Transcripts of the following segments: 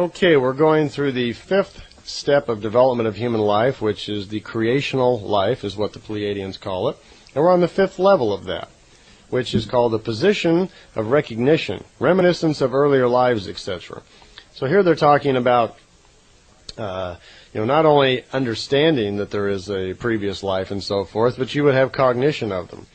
Okay, we're going through the fifth step of development of human life, which is the creational life, is what the Pleiadians call it. And we're on the fifth level of that, which is called the position of recognition, reminiscence of earlier lives, etc. So here they're talking about, not only understanding that there is a previous life and so forth, but you would have cognition of them,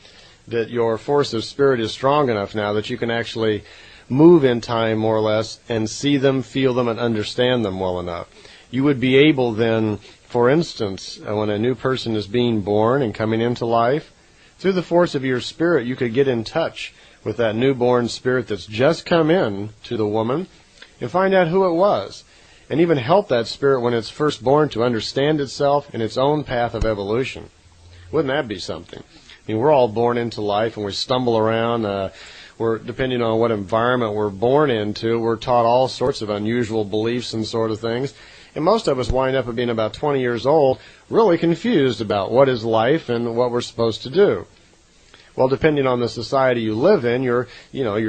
that your force of spirit is strong enough now that you can actually move in time more or less and see them, feel them, and understand them well enough. You would be able then, for instance, when a new person is being born and coming into life, through the force of your spirit, you could get in touch with that newborn spirit that's just come in to the woman and find out who it was, and even help that spirit when it's first born to understand itself in its own path of evolution. Wouldn't that be something? I mean, we're all born into life and we stumble around. We're, depending on what environment we're born into, we're taught all sorts of unusual beliefs and sort of things. And most of us wind up at being about 20 years old, really confused about what is life and what we're supposed to do. Well, depending on the society you live in, you're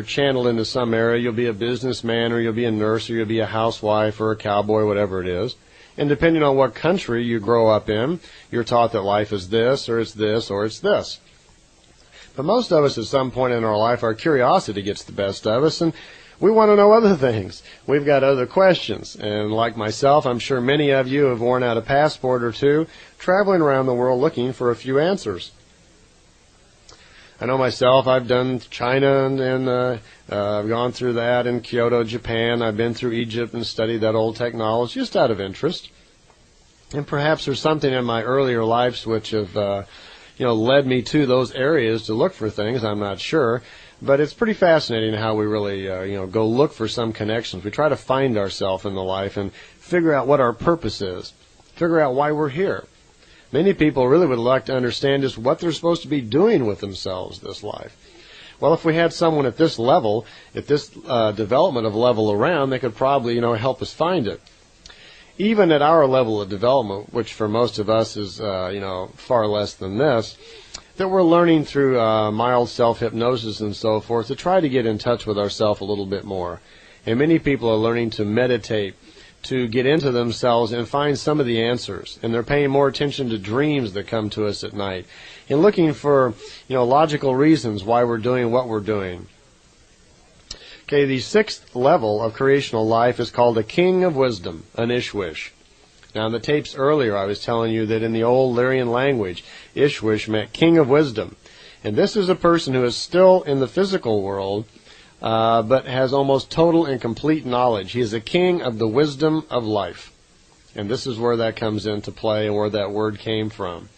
channeled into some area. You'll be a businessman, or you'll be a nurse, or you'll be a housewife, or a cowboy, whatever it is. And depending on what country you grow up in, you're taught that life is this, or it's this, or it's this. But most of us at some point in our life, our curiosity gets the best of us, and we want to know other things. We've got other questions. And like myself, I'm sure many of you have worn out a passport or two, traveling around the world looking for a few answers. I know myself, I've done China, and I've gone through that in Kyoto, Japan. I've been through Egypt and studied that old technology just out of interest. And perhaps there's something in my earlier lives which have led me to those areas to look for things. I'm not sure. But it's pretty fascinating how we really, go look for some connections. We try to find ourselves in the life and figure out what our purpose is, figure out why we're here. Many people really would like to understand just what they're supposed to be doing with themselves this life. Well, if we had someone at this level, at this development of level around, they could probably, help us find it. Even at our level of development, which for most of us is, far less than this, that we're learning through mild self-hypnosis and so forth to try to get in touch with ourselves a little bit more. And many people are learning to meditate, to get into themselves and find some of the answers. And they're paying more attention to dreams that come to us at night and looking for, logical reasons why we're doing what we're doing. Okay, the sixth level of creational life is called a king of wisdom, an Ishwish. Now, in the tapes earlier, I was telling you that in the old Lyrian language, Ishwish meant king of wisdom. And this is a person who is still in the physical world, but has almost total and complete knowledge. He is a king of the wisdom of life. And this is where that comes into play and where that word came from.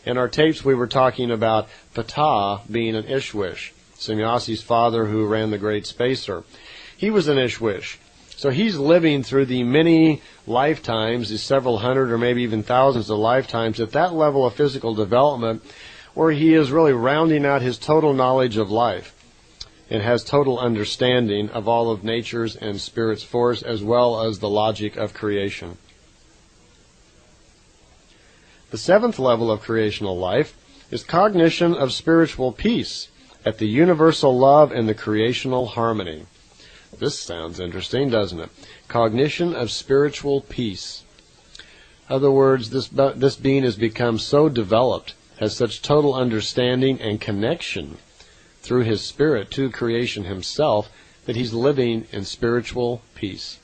In our tapes, we were talking about Ptah being an Ishwish, Sannyasi's father who ran the Great Spacer. He was an Ishwish. So he's living through the many lifetimes, the several hundred or maybe even thousands of lifetimes at that level of physical development where he is really rounding out his total knowledge of life and has total understanding of all of nature's and spirit's force as well as the logic of creation. The seventh level of creational life is cognition of spiritual peace at the universal love and the creational harmony. This sounds interesting, doesn't it? Cognition of spiritual peace. In other words, this being has become so developed, has such total understanding and connection through his spirit to creation himself, that he's living in spiritual peace.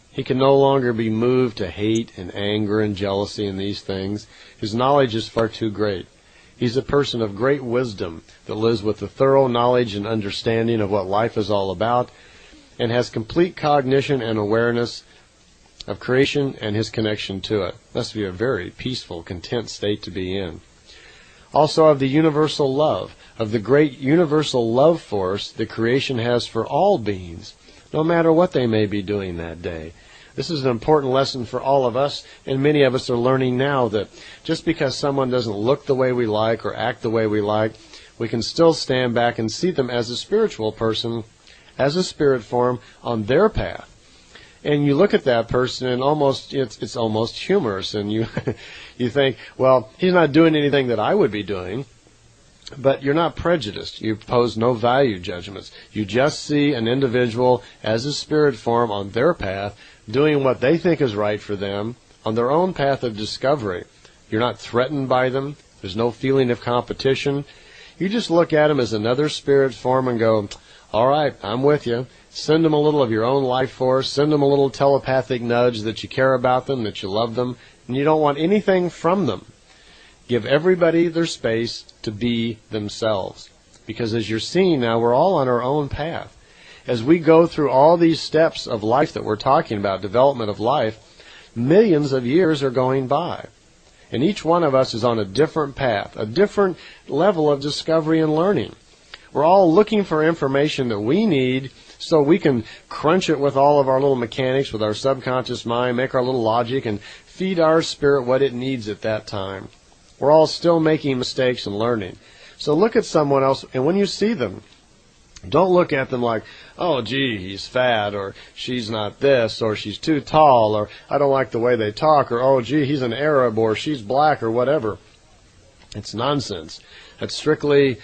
He can no longer be moved to hate and anger and jealousy and these things. His knowledge is far too great. He's a person of great wisdom that lives with a thorough knowledge and understanding of what life is all about and has complete cognition and awareness of creation and his connection to it. Must be a very peaceful, content state to be in. Also of the universal love, of the great universal love force that creation has for all beings, no matter what they may be doing that day. This is an important lesson for all of us, and many of us are learning now that just because someone doesn't look the way we like or act the way we like, we can still stand back and see them as a spiritual person, as a spirit form on their path. And you look at that person and it's almost humorous, and you you think, well, he's not doing anything that I would be doing. But you're not prejudiced. You pose no value judgments. You just see an individual as a spirit form on their path, doing what they think is right for them on their own path of discovery. You're not threatened by them. There's no feeling of competition. You just look at them as another spirit form and go, all right, I'm with you. Send them a little of your own life force. Send them a little telepathic nudge that you care about them, that you love them, and you don't want anything from them. Give everybody their space to be themselves. Because as you're seeing now, we're all on our own path. As we go through all these steps of life that we're talking about, development of life, millions of years are going by. And each one of us is on a different path, a different level of discovery and learning. We're all looking for information that we need so we can crunch it with all of our little mechanics, with our subconscious mind, make our little logic, and feed our spirit what it needs at that time. We're all still making mistakes and learning. So look at someone else, and when you see them, don't look at them like, oh, gee, he's fat, or she's not this, or she's too tall, or I don't like the way they talk, or oh, gee, he's an Arab, or she's black, or whatever. It's nonsense. That's strictly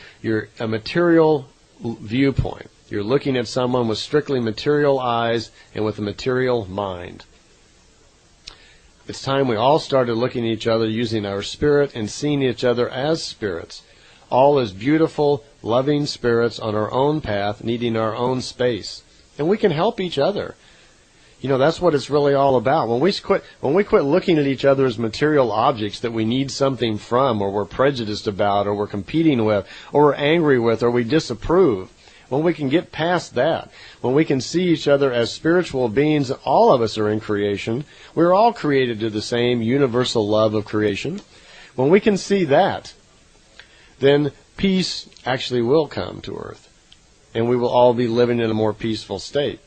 a material viewpoint. You're looking at someone with strictly material eyes and with a material mind. It's time we all started looking at each other using our spirit and seeing each other as spirits, all as beautiful, loving spirits on our own path, needing our own space. And we can help each other. You know, that's what it's really all about. When we quit looking at each other as material objects that we need something from, or we're prejudiced about, or we're competing with, or we're angry with, or we disapprove, when we can get past that, when we can see each other as spiritual beings, all of us are in creation. We're all created to the same universal love of creation. When we can see that, then peace actually will come to earth, and we will all be living in a more peaceful state.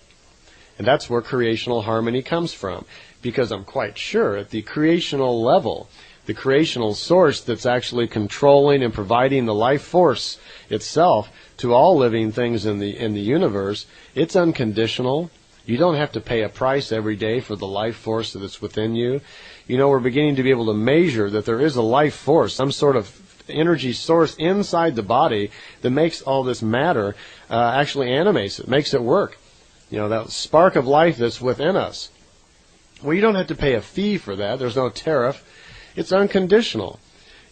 And that's where creational harmony comes from, because I'm quite sure at the creational level, the creational source that's actually controlling and providing the life force itself to all living things in the universe, it's unconditional. You don't have to pay a price every day for the life force that's within you. You know, we're beginning to be able to measure that there is a life force, some sort of energy source inside the body that makes all this matter, actually animates it, makes it work. You know, that spark of life that's within us. Well, you don't have to pay a fee for that. There's no tariff. It's unconditional.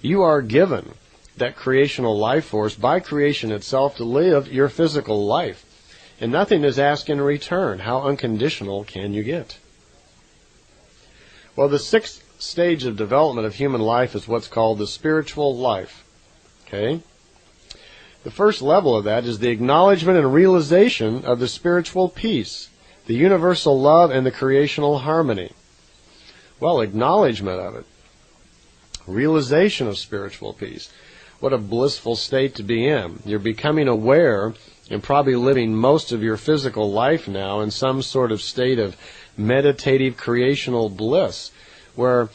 You are given that creational life force by creation itself to live your physical life. And nothing is asked in return. How unconditional can you get? Well, the sixth stage of development of human life is what's called the spiritual life. Okay? The first level of that is the acknowledgement and realization of the spiritual peace, the universal love, and the creational harmony. Well, acknowledgement of it. Realization of spiritual peace. What a blissful state to be in. You're becoming aware and probably living most of your physical life now in some sort of state of meditative creational bliss, where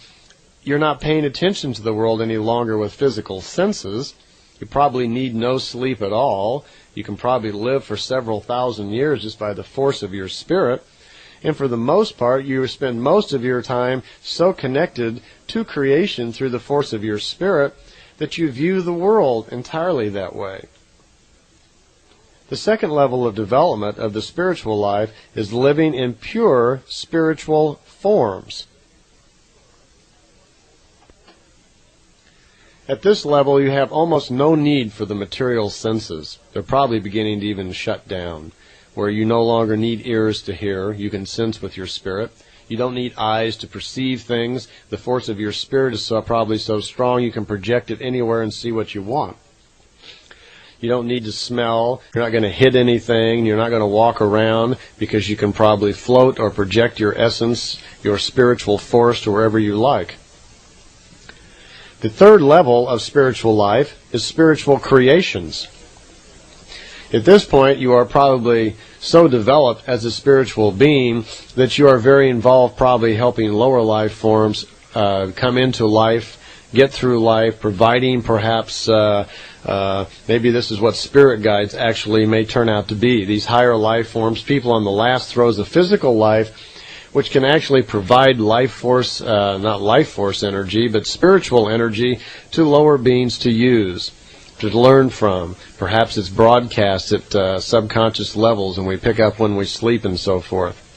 you're not paying attention to the world any longer with physical senses. You probably need no sleep at all. You can probably live for several thousand years just by the force of your spirit. And for the most part, you spend most of your time so connected to creation through the force of your spirit that you view the world entirely that way. The second level of development of the spiritual life is living in pure spiritual forms. At this level, you have almost no need for the material senses. They're probably beginning to even shut down, where you no longer need ears to hear. You can sense with your spirit. You don't need eyes to perceive things. The force of your spirit is probably so strong you can project it anywhere and see what you want. You don't need to smell. You're not going to hit anything. You're not going to walk around because you can probably float or project your essence, your spiritual force to wherever you like. The third level of spiritual life is spiritual creations. At this point, you are probably so developed as a spiritual being that you are very involved probably helping lower life forms come into life, get through life, providing perhaps maybe this is what spirit guides actually may turn out to be. These higher life forms, people on the last throes of physical life, which can actually provide life force, not life force energy, but spiritual energy to lower beings to use, to learn from. Perhaps it's broadcast at subconscious levels and we pick up when we sleep and so forth.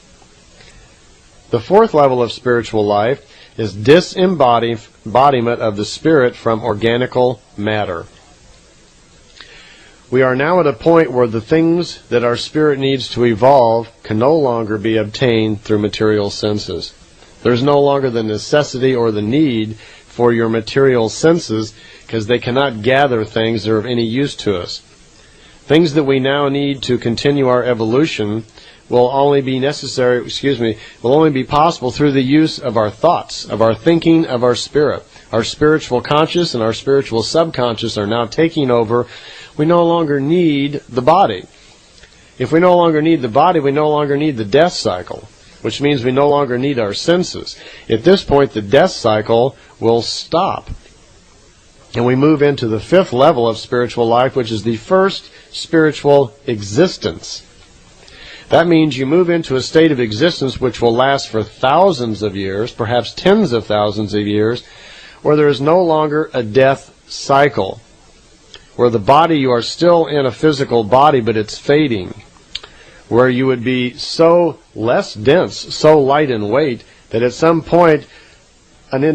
The fourth level of spiritual life is disembodiment of the spirit from organical matter. We are now at a point where the things that our spirit needs to evolve can no longer be obtained through material senses. There's no longer the necessity or the need for your material senses because they cannot gather things that are of any use to us. Things that we now need to continue our evolution will only be will only be possible through the use of our thoughts, of our thinking, of our spirit. Our spiritual conscious and our spiritual subconscious are now taking over. We no longer need the body. If we no longer need the body, we no longer need the death cycle, which means we no longer need our senses. At this point, the death cycle will stop. And we move into the fifth level of spiritual life, which is the first spiritual existence. That means you move into a state of existence which will last for thousands of years, perhaps tens of thousands of years, where there is no longer a death cycle, where the body, you are still in a physical body, but it's fading, where you would be so less dense, so light in weight, that at some point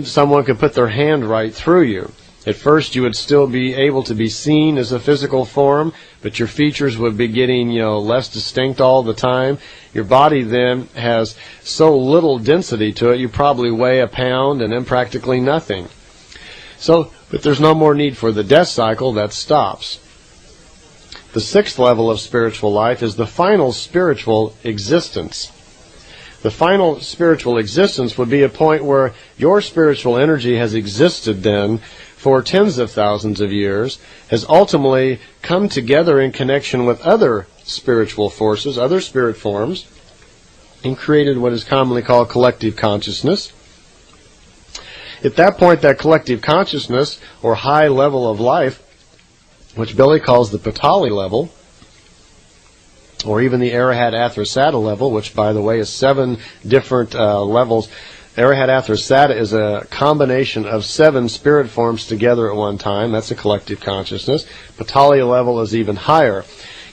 someone could put their hand right through you. At first you would still be able to be seen as a physical form, but your features would be getting, less distinct all the time. Your body then has so little density to it, you probably weigh a pound and then practically nothing. But there's no more need for the death cycle, that stops. The sixth level of spiritual life is the final spiritual existence. The final spiritual existence would be a point where your spiritual energy has existed then for tens of thousands of years, has ultimately come together in connection with other spiritual forces, other spirit forms, and created what is commonly called collective consciousness. At that point, that collective consciousness, or high level of life, which Billy calls the Patali level, or even the Arahat Athrasata level, which, by the way, is 7 different levels. Arahat Athrasata is a combination of 7 spirit forms together at one time. That's a collective consciousness. Patali level is even higher.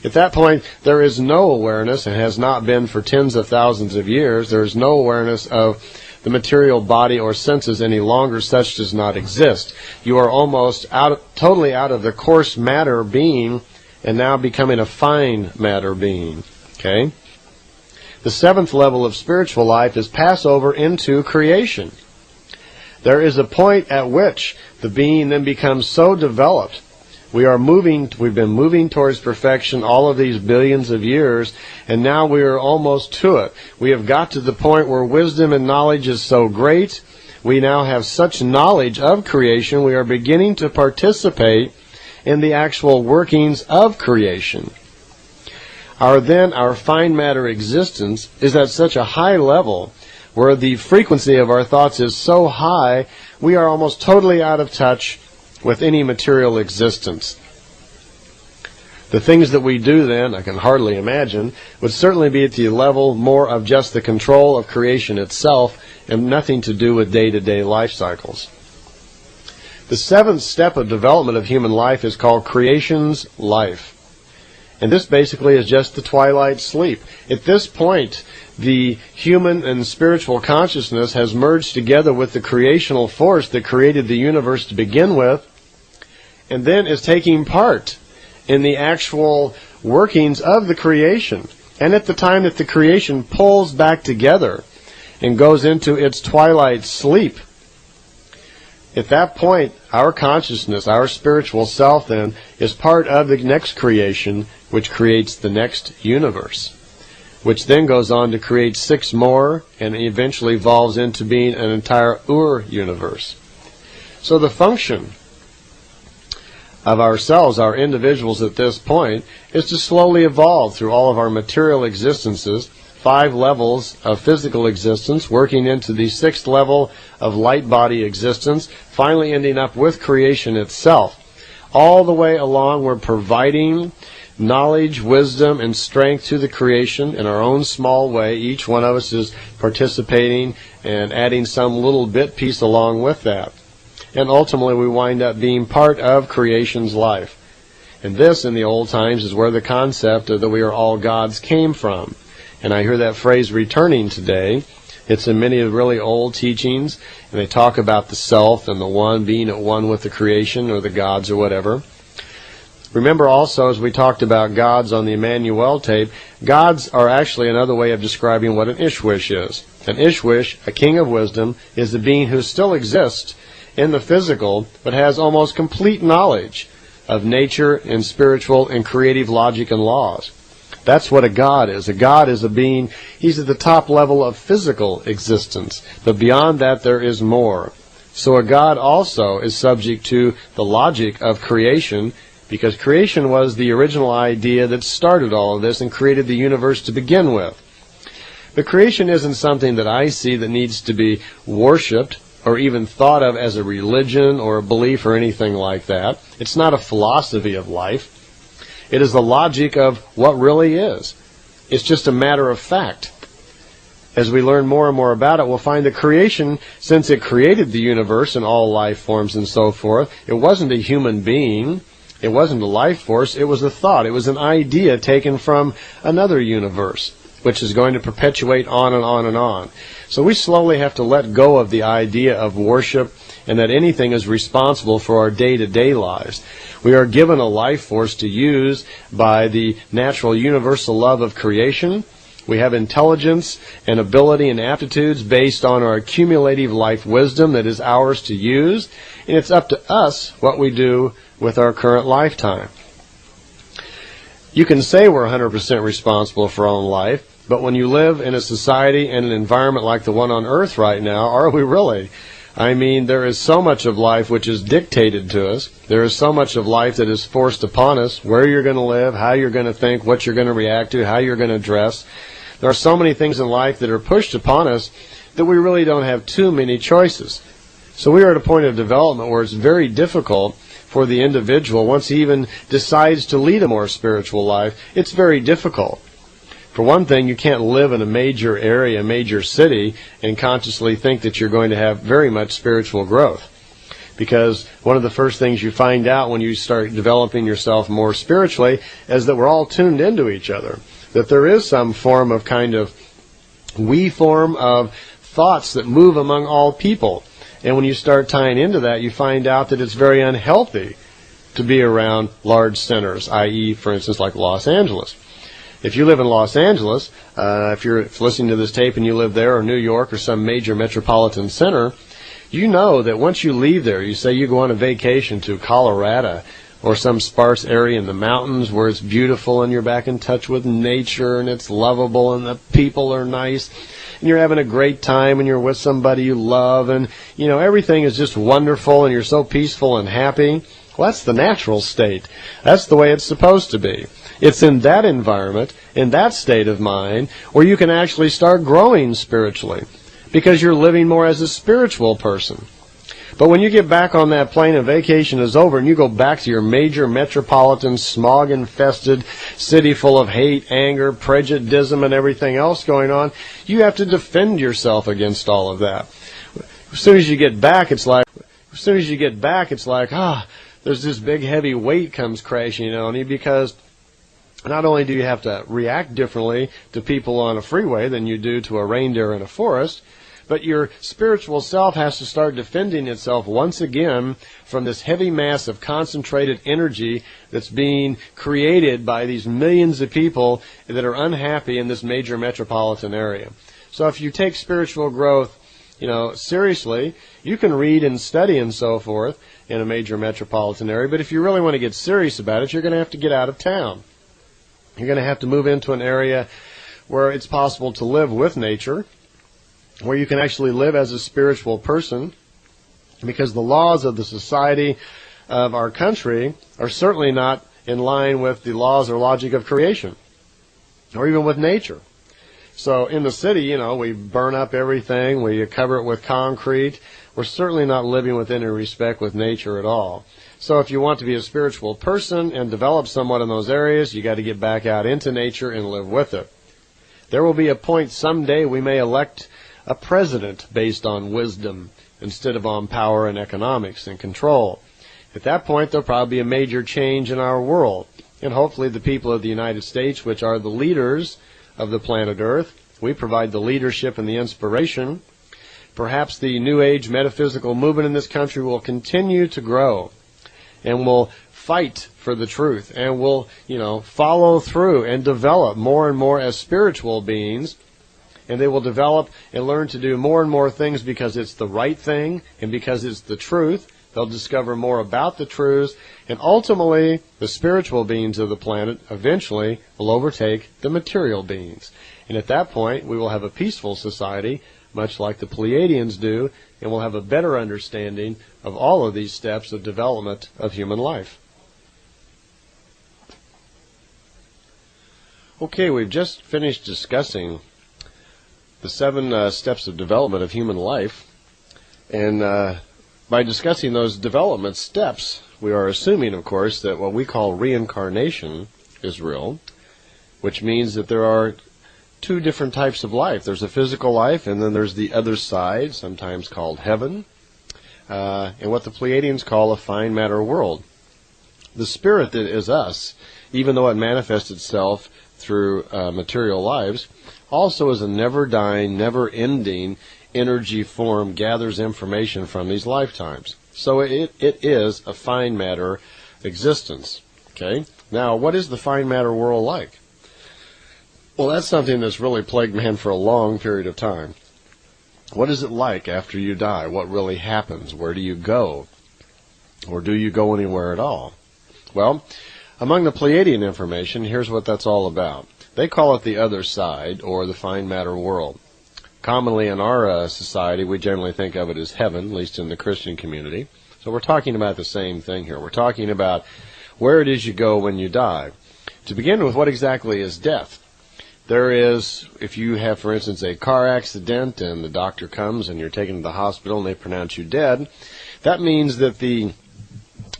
At that point, there is no awareness, and has not been for tens of thousands of years. There is no awareness of the material body or senses any longer. Such does not exist. You are almost totally out of the coarse matter being and now becoming a fine matter being. Okay? The 7th level of spiritual life is passover into creation. There is a point at which the being then becomes so developed. We've been moving towards perfection all of these billions of years, and now we are almost to it. We have got to the point where wisdom and knowledge is so great. We now have such knowledge of creation, we are beginning to participate in the actual workings of creation. Our fine matter existence is at such a high level where the frequency of our thoughts is so high, we are almost totally out of touch with any material existence. The things that we do then, I can hardly imagine, would certainly be at the level more of just the control of creation itself and nothing to do with day-to-day life cycles. The 7th step of development of human life is called creation's life. And this basically is just the twilight sleep. At this point, the human and spiritual consciousness has merged together with the creational force that created the universe to begin with, and then is taking part in the actual workings of the creation. And at the time that the creation pulls back together and goes into its twilight sleep, at that point, our consciousness, our spiritual self then, is part of the next creation, which creates the next universe, which then goes on to create 6 more and eventually evolves into being an entire universe. So the function of ourselves, our individuals at this point, is to slowly evolve through all of our material existences, 5 levels of physical existence, working into the 6th level of light body existence, finally ending up with creation itself. All the way along, we're providing knowledge, wisdom, and strength to the creation in our own small way. Each one of us is participating and adding some little bit piece along with that. And ultimately, we wind up being part of creation's life. And this, in the old times, is where the concept of that we are all gods came from. And I hear that phrase returning today, It's in many of the really old teachings, and they talk about the self and the one being at one with the creation or the gods or whatever. Remember also, as we talked about gods on the Emmanuel tape, gods are actually another way of describing what an Ishwish is. An Ishwish, a king of wisdom, is a being who still exists in the physical, but has almost complete knowledge of nature and spiritual and creative logic and laws. That's what a god is. A god is a being, he's at the top level of physical existence, but beyond that there is more. So a god also is subject to the logic of creation, because creation was the original idea that started all of this and created the universe to begin with. But creation isn't something that I see that needs to be worshipped or even thought of as a religion or a belief or anything like that. It's not a philosophy of life. It is the logic of what really is. It's just a matter of fact. As we learn more and more about it, we'll find that creation, since it created the universe and all life forms and so forth, it wasn't a human being. It wasn't a life force. It was a thought. It was an idea taken from another universe, which is going to perpetuate on and on and on. So we slowly have to let go of the idea of worship and that anything is responsible for our day-to-day lives. We are given a life force to use by the natural universal love of creation. We have intelligence and ability and aptitudes based on our accumulative life wisdom that is ours to use, and it's up to us what we do with our current lifetime. You can say we're 100% responsible for our own life, but when you live in a society and an environment like the one on Earth right now, are we really? I mean, there is so much of life which is dictated to us. There is so much of life that is forced upon us, where you're going to live, how you're going to think, what you're going to react to, how you're going to dress. There are so many things in life that are pushed upon us that we really don't have too many choices. So we are at a point of development where it's very difficult for the individual, once he even decides to lead a more spiritual life, it's very difficult. For one thing, you can't live in a major area, a major city, and consciously think that you're going to have very much spiritual growth. Because one of the first things you find out when you start developing yourself more spiritually is that we're all tuned into each other. That there is some form of kind of form of thoughts that move among all people. And when you start tying into that, you find out that it's very unhealthy to be around large centers, i.e., for instance, like Los Angeles. If you live in Los Angeles, if you're listening to this tape and you live there, or New York, or some major metropolitan center, you know that once you leave there, you say you go on a vacation to Colorado or some sparse area in the mountains where it's beautiful and you're back in touch with nature and it's lovable and the people are nice and you're having a great time and you're with somebody you love and, you know, everything is just wonderful and you're so peaceful and happy. Well, that's the natural state. That's the way it's supposed to be. It's in that environment, in that state of mind, where you can actually start growing spiritually because you're living more as a spiritual person. But when you get back on that plane and vacation is over and you go back to your major metropolitan, smog-infested city full of hate, anger, prejudice, and everything else going on, you have to defend yourself against all of that. As soon as you get back, it's like, there's this big heavy weight comes crashing on you because not only do you have to react differently to people on a freeway than you do to a reindeer in a forest, but your spiritual self has to start defending itself once again from this heavy mass of concentrated energy that's being created by these millions of people that are unhappy in this major metropolitan area. So if you take spiritual growth, seriously, you can read and study and so forth in a major metropolitan area, but if you really want to get serious about it, you're going to have to get out of town. You're going to have to move into an area where it's possible to live with nature, where you can actually live as a spiritual person, because the laws of the society of our country are certainly not in line with the laws or logic of creation, or even with nature. So in the city, we burn up everything, we cover it with concrete. We're certainly not living with any respect with nature at all. So if you want to be a spiritual person and develop somewhat in those areas, you got to get back out into nature and live with it. There will be a point someday we may elect a president based on wisdom instead of on power and economics and control. At that point, there'll probably be a major change in our world. And hopefully the people of the United States, which are the leaders of the planet Earth, We provide the leadership and the inspiration. Perhaps the New Age metaphysical movement in this country will continue to grow and will fight for the truth and will, follow through and develop more and more as spiritual beings. And they will develop and learn to do more and more things because it's the right thing and because it's the truth. They'll discover more about the truths, and ultimately the spiritual beings of the planet eventually will overtake the material beings. And at that point we will have a peaceful society, much like the Pleiadians do, and we'll have a better understanding of all of these steps of development of human life. Okay, we've just finished discussing the 7 steps of development of human life, and by discussing those development steps, we are assuming, of course, that what we call reincarnation is real, which means that there are 2 different types of life. There's a physical life, and then there's the other side, sometimes called heaven, and what the Pleiadians call a fine matter world. The spirit that is us, even though it manifests itself through material lives, also is a never-dying, never-ending energy form, gathers information from these lifetimes. So it is a fine matter existence. Okay? Now, what is the fine matter world like? Well, that's something that's really plagued man for a long period of time. What is it like after you die? What really happens? Where do you go? Or do you go anywhere at all? Well, among the Pleiadian information, here's what that's all about. They call it the other side, or the fine matter world. Commonly in our society, we generally think of it as heaven, at least in the Christian community. So we're talking about the same thing here. We're talking about where it is you go when you die. To begin with, what exactly is death? There is, if you have, for instance, a car accident and the doctor comes and you're taken to the hospital and they pronounce you dead, that means that the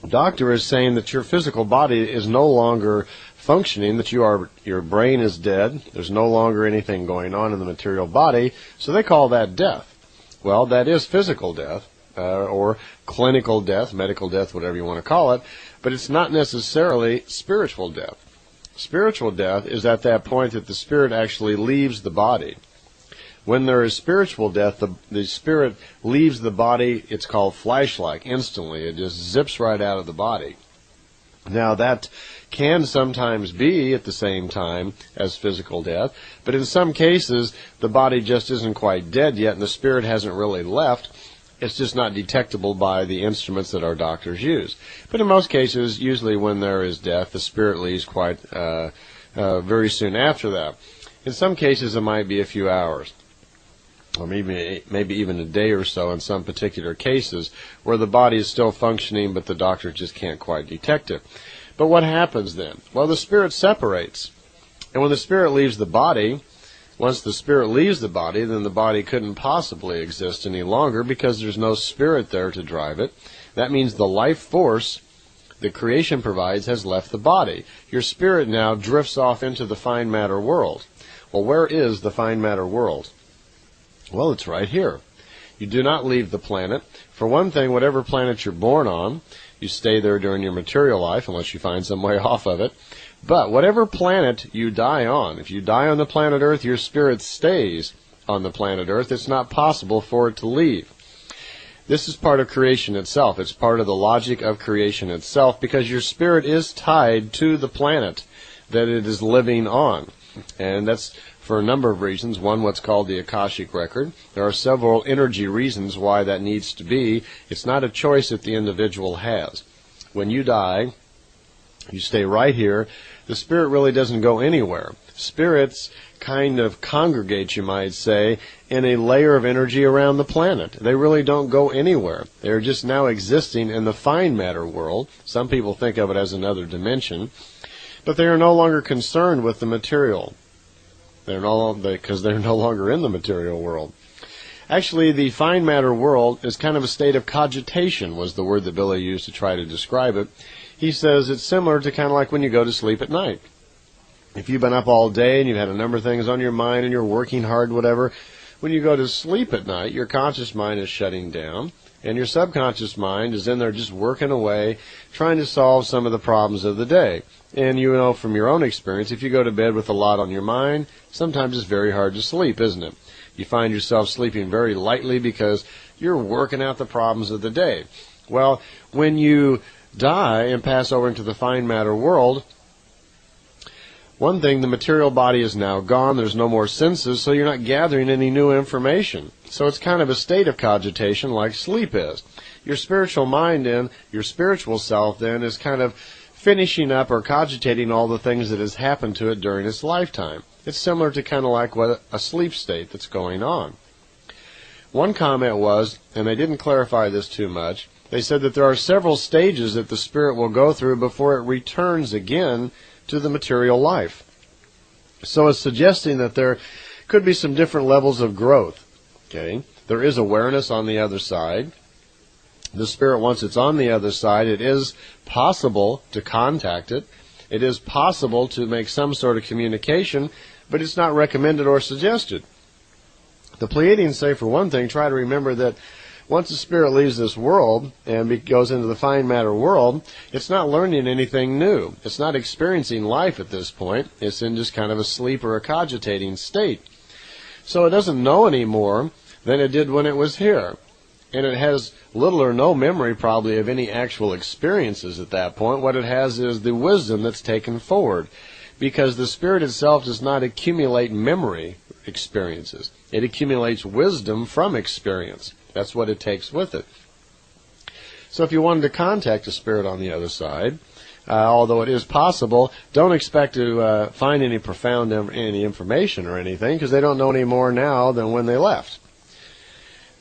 doctor is saying that your physical body is no longer functioning, that your brain is dead, there's no longer anything going on in the material body, so they call that death. Well, that is physical death, or clinical death, medical death, whatever you want to call it, but it's not necessarily spiritual death. Spiritual death is at that point that the spirit actually leaves the body. When there is spiritual death, the spirit leaves the body, it's called flash-like, instantly. It just zips right out of the body. Now, that can sometimes be at the same time as physical death, but in some cases, the body just isn't quite dead yet, and the spirit hasn't really left. It's just not detectable by the instruments that our doctors use. But in most cases, usually when there is death, the spirit leaves quite very soon after that. In some cases, it might be a few hours, or maybe even a day or so in some particular cases, where the body is still functioning, but the doctor just can't quite detect it. But what happens then? Well, the spirit separates. And when the spirit leaves the body, once the spirit leaves the body, then the body couldn't possibly exist any longer because there's no spirit there to drive it. That means the life force that creation provides has left the body. Your spirit now drifts off into the fine matter world. Well, where is the fine matter world? Well, it's right here. You do not leave the planet. For one thing, whatever planet you're born on, you stay there during your material life unless you find some way off of it. But whatever planet you die on, if you die on the planet Earth, your spirit stays on the planet Earth. It's not possible for it to leave. This is part of creation itself. It's part of the logic of creation itself because your spirit is tied to the planet that it is living on. And that's for a number of reasons. One, what's called the Akashic Record. There are several energy reasons why that needs to be. It's not a choice that the individual has. When you die, you stay right here. The spirit really doesn't go anywhere. Spirits kind of congregate, you might say, in a layer of energy around the planet. They really don't go anywhere. They're just now existing in the fine matter world. Some people think of it as another dimension. But they are no longer concerned with the material. Because they're no longer in the material world. Actually, the fine matter world is kind of a state of cogitation, was the word that Billy used to try to describe it. He says it's similar to kind of like when you go to sleep at night. If you've been up all day and you've had a number of things on your mind and you're working hard, whatever, when you go to sleep at night, your conscious mind is shutting down, and your subconscious mind is in there just working away, trying to solve some of the problems of the day. And you know from your own experience, if you go to bed with a lot on your mind, sometimes it's very hard to sleep, isn't it? You find yourself sleeping very lightly because you're working out the problems of the day. Well, when you die and pass over into the fine matter world, one thing, the material body is now gone. There's no more senses, so you're not gathering any new information. So it's kind of a state of cogitation like sleep is. Your spiritual mind then, your spiritual self then, is kind of finishing up or cogitating all the things that has happened to it during its lifetime. It's similar to kind of like what a sleep state that's going on. One comment was, and they didn't clarify this too much, they said that there are several stages that the spirit will go through before it returns again to the material life. So it's suggesting that there could be some different levels of growth. Okay, there is awareness on the other side. The spirit, once it's on the other side, it is possible to contact it. It is possible to make some sort of communication, but it's not recommended or suggested. The Pleiadians say, for one thing, try to remember that once the spirit leaves this world and goes into the fine matter world, it's not learning anything new. It's not experiencing life at this point. It's in just kind of a sleep or a cogitating state. So it doesn't know any more than it did when it was here. And it has little or no memory probably of any actual experiences at that point. What it has is the wisdom that's taken forward, because the spirit itself does not accumulate memory experiences. It accumulates wisdom from experience. That's what it takes with it. So if you wanted to contact a spirit on the other side, although it is possible, don't expect to find any profound any information or anything, because they don't know any more now than when they left.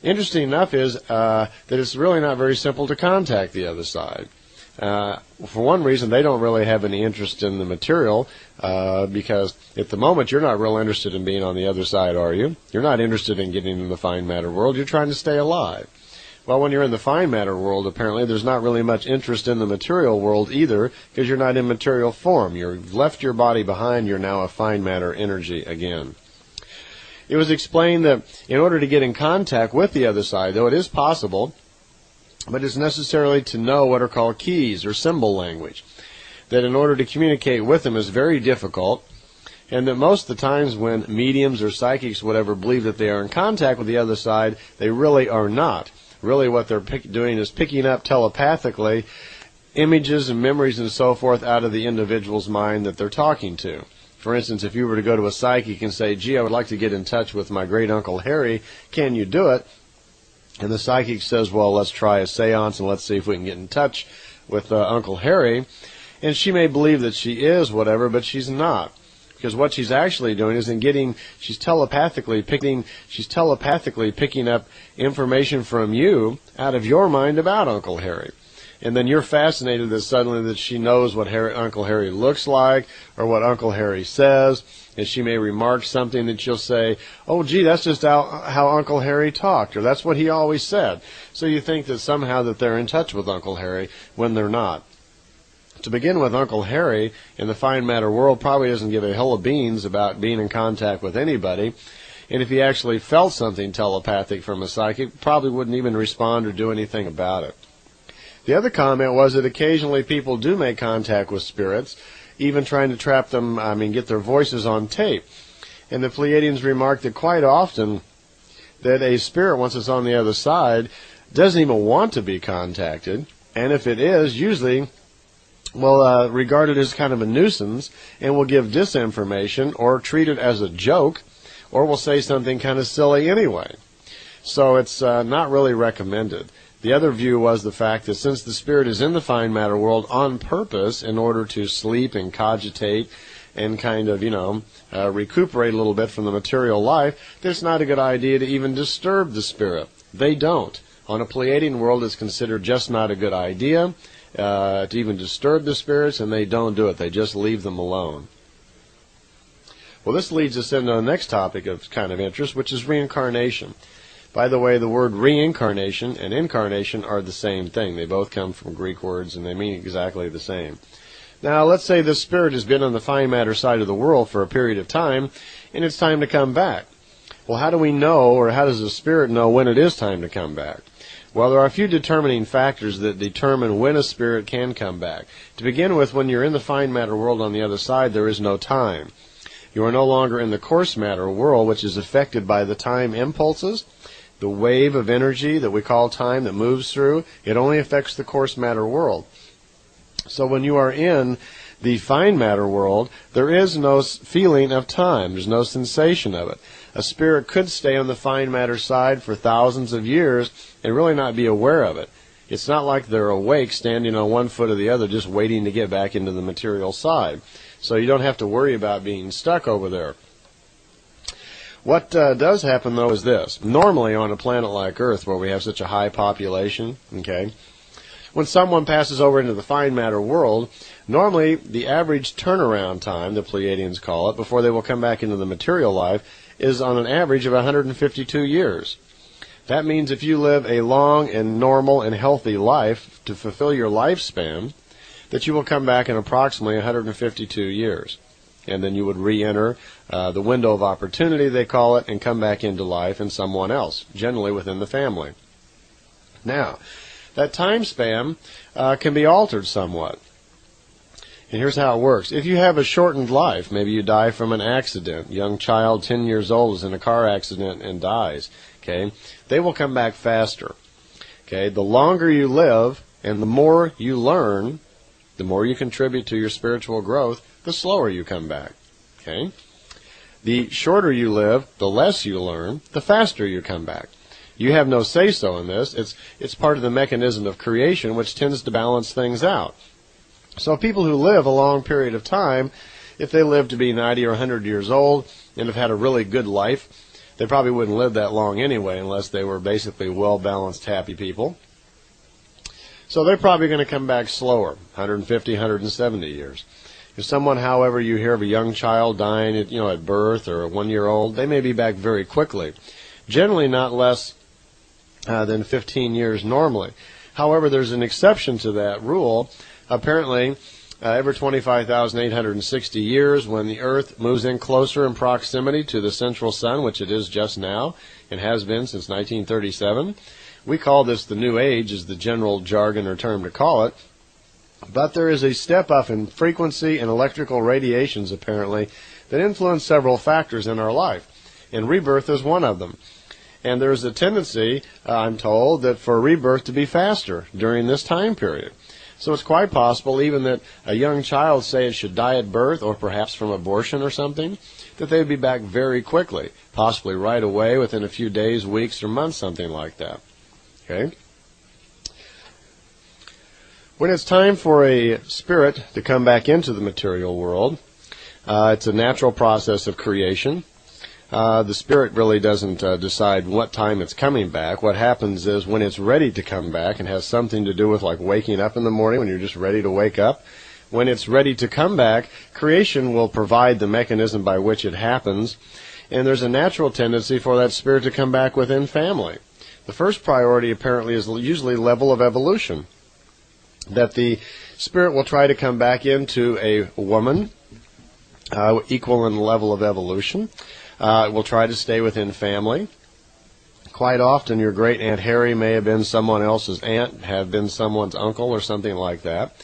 Interesting enough is that it's really not very simple to contact the other side. For one reason, they don't really have any interest in the material, because at the moment you're not real interested in being on the other side, are you? You're not interested in getting in the fine matter world. You're trying to stay alive. Well, when you're in the fine matter world, apparently there's not really much interest in the material world either, because you're not in material form. You've left your body behind. You're now a fine matter energy again. It was explained that in order to get in contact with the other side, though it is possible, but it's necessarily to know what are called keys or symbol language. That in order to communicate with them is very difficult, and that most of the times when mediums or psychics, whatever, believe that they are in contact with the other side, they really are not. Really what they're doing is picking up telepathically images and memories and so forth out of the individual's mind that they're talking to. For instance, if you were to go to a psychic and say, gee, I would like to get in touch with my great-uncle Harry, can you do it? And the psychic says, well, let's try a seance and let's see if we can get in touch with Uncle Harry. And she may believe that she is whatever, but she's not. Because what she's actually doing is she's telepathically picking up information from you out of your mind about Uncle Harry. And then you're fascinated that suddenly that she knows what Uncle Harry looks like or what Uncle Harry says. And she may remark something that you'll say, oh, gee, that's just how Uncle Harry talked, or that's what he always said. So you think that somehow that they're in touch with Uncle Harry when they're not. To begin with, Uncle Harry in the fine matter world probably doesn't give a hill of beans about being in contact with anybody. And if he actually felt something telepathic from a psychic, probably wouldn't even respond or do anything about it. The other comment was that occasionally people do make contact with spirits, even trying to trap them, get their voices on tape. And the Pleiadians remarked that quite often that a spirit, once it's on the other side, doesn't even want to be contacted. And if it is, usually will regard it as kind of a nuisance and will give disinformation or treat it as a joke or will say something kind of silly anyway. So it's not really recommended. The other view was the fact that since the spirit is in the fine matter world on purpose in order to sleep and cogitate and kind of, recuperate a little bit from the material life, that it's not a good idea to even disturb the spirit. They don't. On a Pleiadian world, it's considered just not a good idea to even disturb the spirits, and they don't do it. They just leave them alone. Well, this leads us into the next topic of kind of interest, which is reincarnation. By the way, the word reincarnation and incarnation are the same thing. They both come from Greek words, and they mean exactly the same. Now, let's say the spirit has been on the fine matter side of the world for a period of time, and it's time to come back. Well, how do we know, or how does the spirit know when it is time to come back? Well, there are a few determining factors that determine when a spirit can come back. To begin with, when you're in the fine matter world on the other side, there is no time. You are no longer in the coarse matter world, which is affected by the time impulses, the wave of energy that we call time that moves through. It only affects the coarse matter world. So when you are in the fine matter world, there is no feeling of time. There's no sensation of it. A spirit could stay on the fine matter side for thousands of years and really not be aware of it. It's not like they're awake, standing on one foot or the other, just waiting to get back into the material side. So you don't have to worry about being stuck over there. What does happen, though, is this. Normally on a planet like Earth, where we have such a high population, okay, when someone passes over into the fine matter world, normally the average turnaround time, the Pleiadians call it, before they will come back into the material life, is on an average of 152 years. That means if you live a long and normal and healthy life to fulfill your lifespan, that you will come back in approximately 152 years. And then you would re-enter the window of opportunity, they call it, and come back into life in someone else, generally within the family. Now, that time span can be altered somewhat. And here's how it works. If you have a shortened life, maybe you die from an accident, young child 10 years old is in a car accident and dies, okay, they will come back faster. Okay, the longer you live and the more you learn, the more you contribute to your spiritual growth, the slower you come back. Okay? The shorter you live, the less you learn, the faster you come back. You have no say-so in this. It's part of the mechanism of creation, which tends to balance things out. So people who live a long period of time, if they live to be 90 or 100 years old and have had a really good life, they probably wouldn't live that long anyway unless they were basically well-balanced, happy people. So they're probably going to come back slower, 150, 170 years. If someone, however, you hear of a young child dying at birth or a 1-year-old, they may be back very quickly. Generally not less than 15 years normally. However, there's an exception to that rule. Apparently, every 25,860 years, when the Earth moves in closer in proximity to the central sun, which it is just now and has been since 1937, we call this the New Age, is the general jargon or term to call it. But there is a step up in frequency and electrical radiations, apparently, that influence several factors in our life. And rebirth is one of them. And there's a tendency, I'm told, that for rebirth to be faster during this time period. So it's quite possible even that a young child, say it should die at birth or perhaps from abortion or something, that they would be back very quickly, possibly right away within a few days, weeks, or months, something like that. Okay? When it's time for a spirit to come back into the material world, it's a natural process of creation. The spirit really doesn't decide what time it's coming back. What happens is when it's ready to come back, and has something to do with like waking up in the morning when you're just ready to wake up, when it's ready to come back, creation will provide the mechanism by which it happens, and there's a natural tendency for that spirit to come back within family. The first priority apparently is usually level of evolution, that the spirit will try to come back into a woman equal in level of evolution. It will try to stay within family. Quite often your great Aunt Harry may have been someone else's aunt, have been someone's uncle or something like that.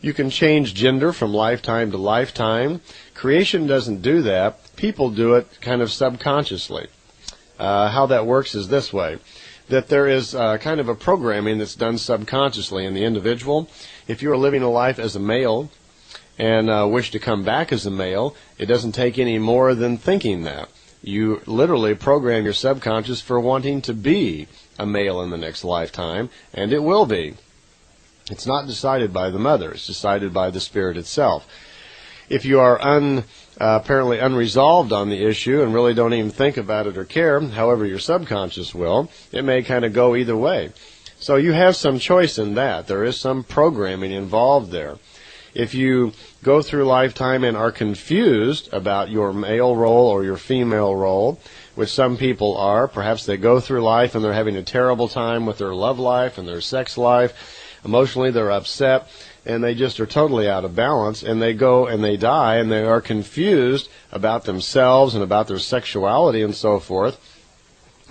You can change gender from lifetime to lifetime. Creation doesn't do that. People do it kind of subconsciously. How that works is this way, that there is kind of a programming that's done subconsciously in the individual. If you are living a life as a male and wish to come back as a male, it doesn't take any more than thinking that. You literally program your subconscious for wanting to be a male in the next lifetime, and it will be. It's not decided by the mother. It's decided by the spirit itself. If you are apparently unresolved on the issue and really don't even think about it or care, however your subconscious will, it may kind of go either way. So you have some choice in that. There is some programming involved there. If you go through lifetime and are confused about your male role or your female role, which some people are, perhaps they go through life and they're having a terrible time with their love life and their sex life, Emotionally, they're upset, and they just are totally out of balance, and they go and they die, and they are confused about themselves and about their sexuality and so forth.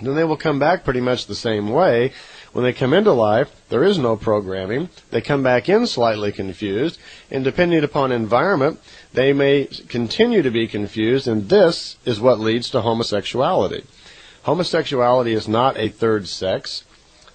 Then they will come back pretty much the same way. When they come into life, there is no programming. They come back in slightly confused, and depending upon environment, they may continue to be confused, and this is what leads to homosexuality. Homosexuality is not a third sex.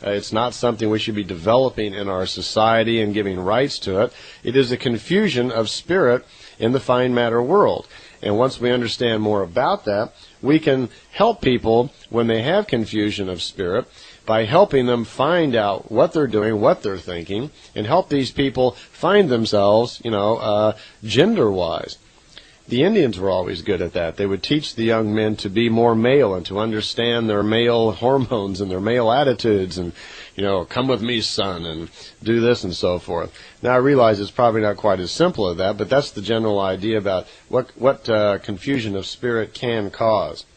It's not something we should be developing in our society and giving rights to it. It is a confusion of spirit in the fine matter world. And once we understand more about that, we can help people when they have confusion of spirit by helping them find out what they're doing, what they're thinking, and help these people find themselves, gender-wise. The Indians were always good at that. They would teach the young men to be more male and to understand their male hormones and their male attitudes and, come with me, son, and do this and so forth. Now, I realize it's probably not quite as simple as that, but that's the general idea about what confusion of spirit can cause.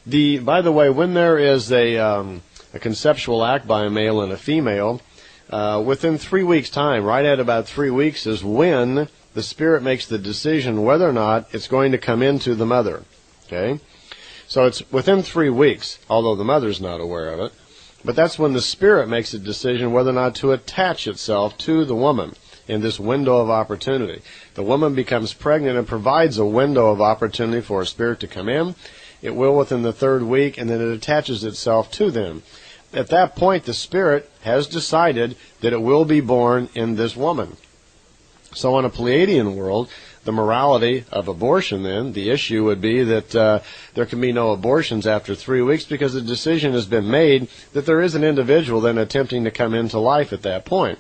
By the way, when there is a conceptual act by a male and a female, within 3 weeks' time, right at about 3 weeks, is when the spirit makes the decision whether or not it's going to come into the mother. Okay? So it's within 3 weeks, although the mother's not aware of it. But that's when the spirit makes a decision whether or not to attach itself to the woman in this window of opportunity. The woman becomes pregnant and provides a window of opportunity for a spirit to come in. It will within the 3rd week, and then it attaches itself to them. At that point, the spirit has decided that it will be born in this woman. So on a Pleiadian world, the morality of abortion then, the issue would be that there can be no abortions after 3 weeks because the decision has been made that there is an individual then attempting to come into life at that point.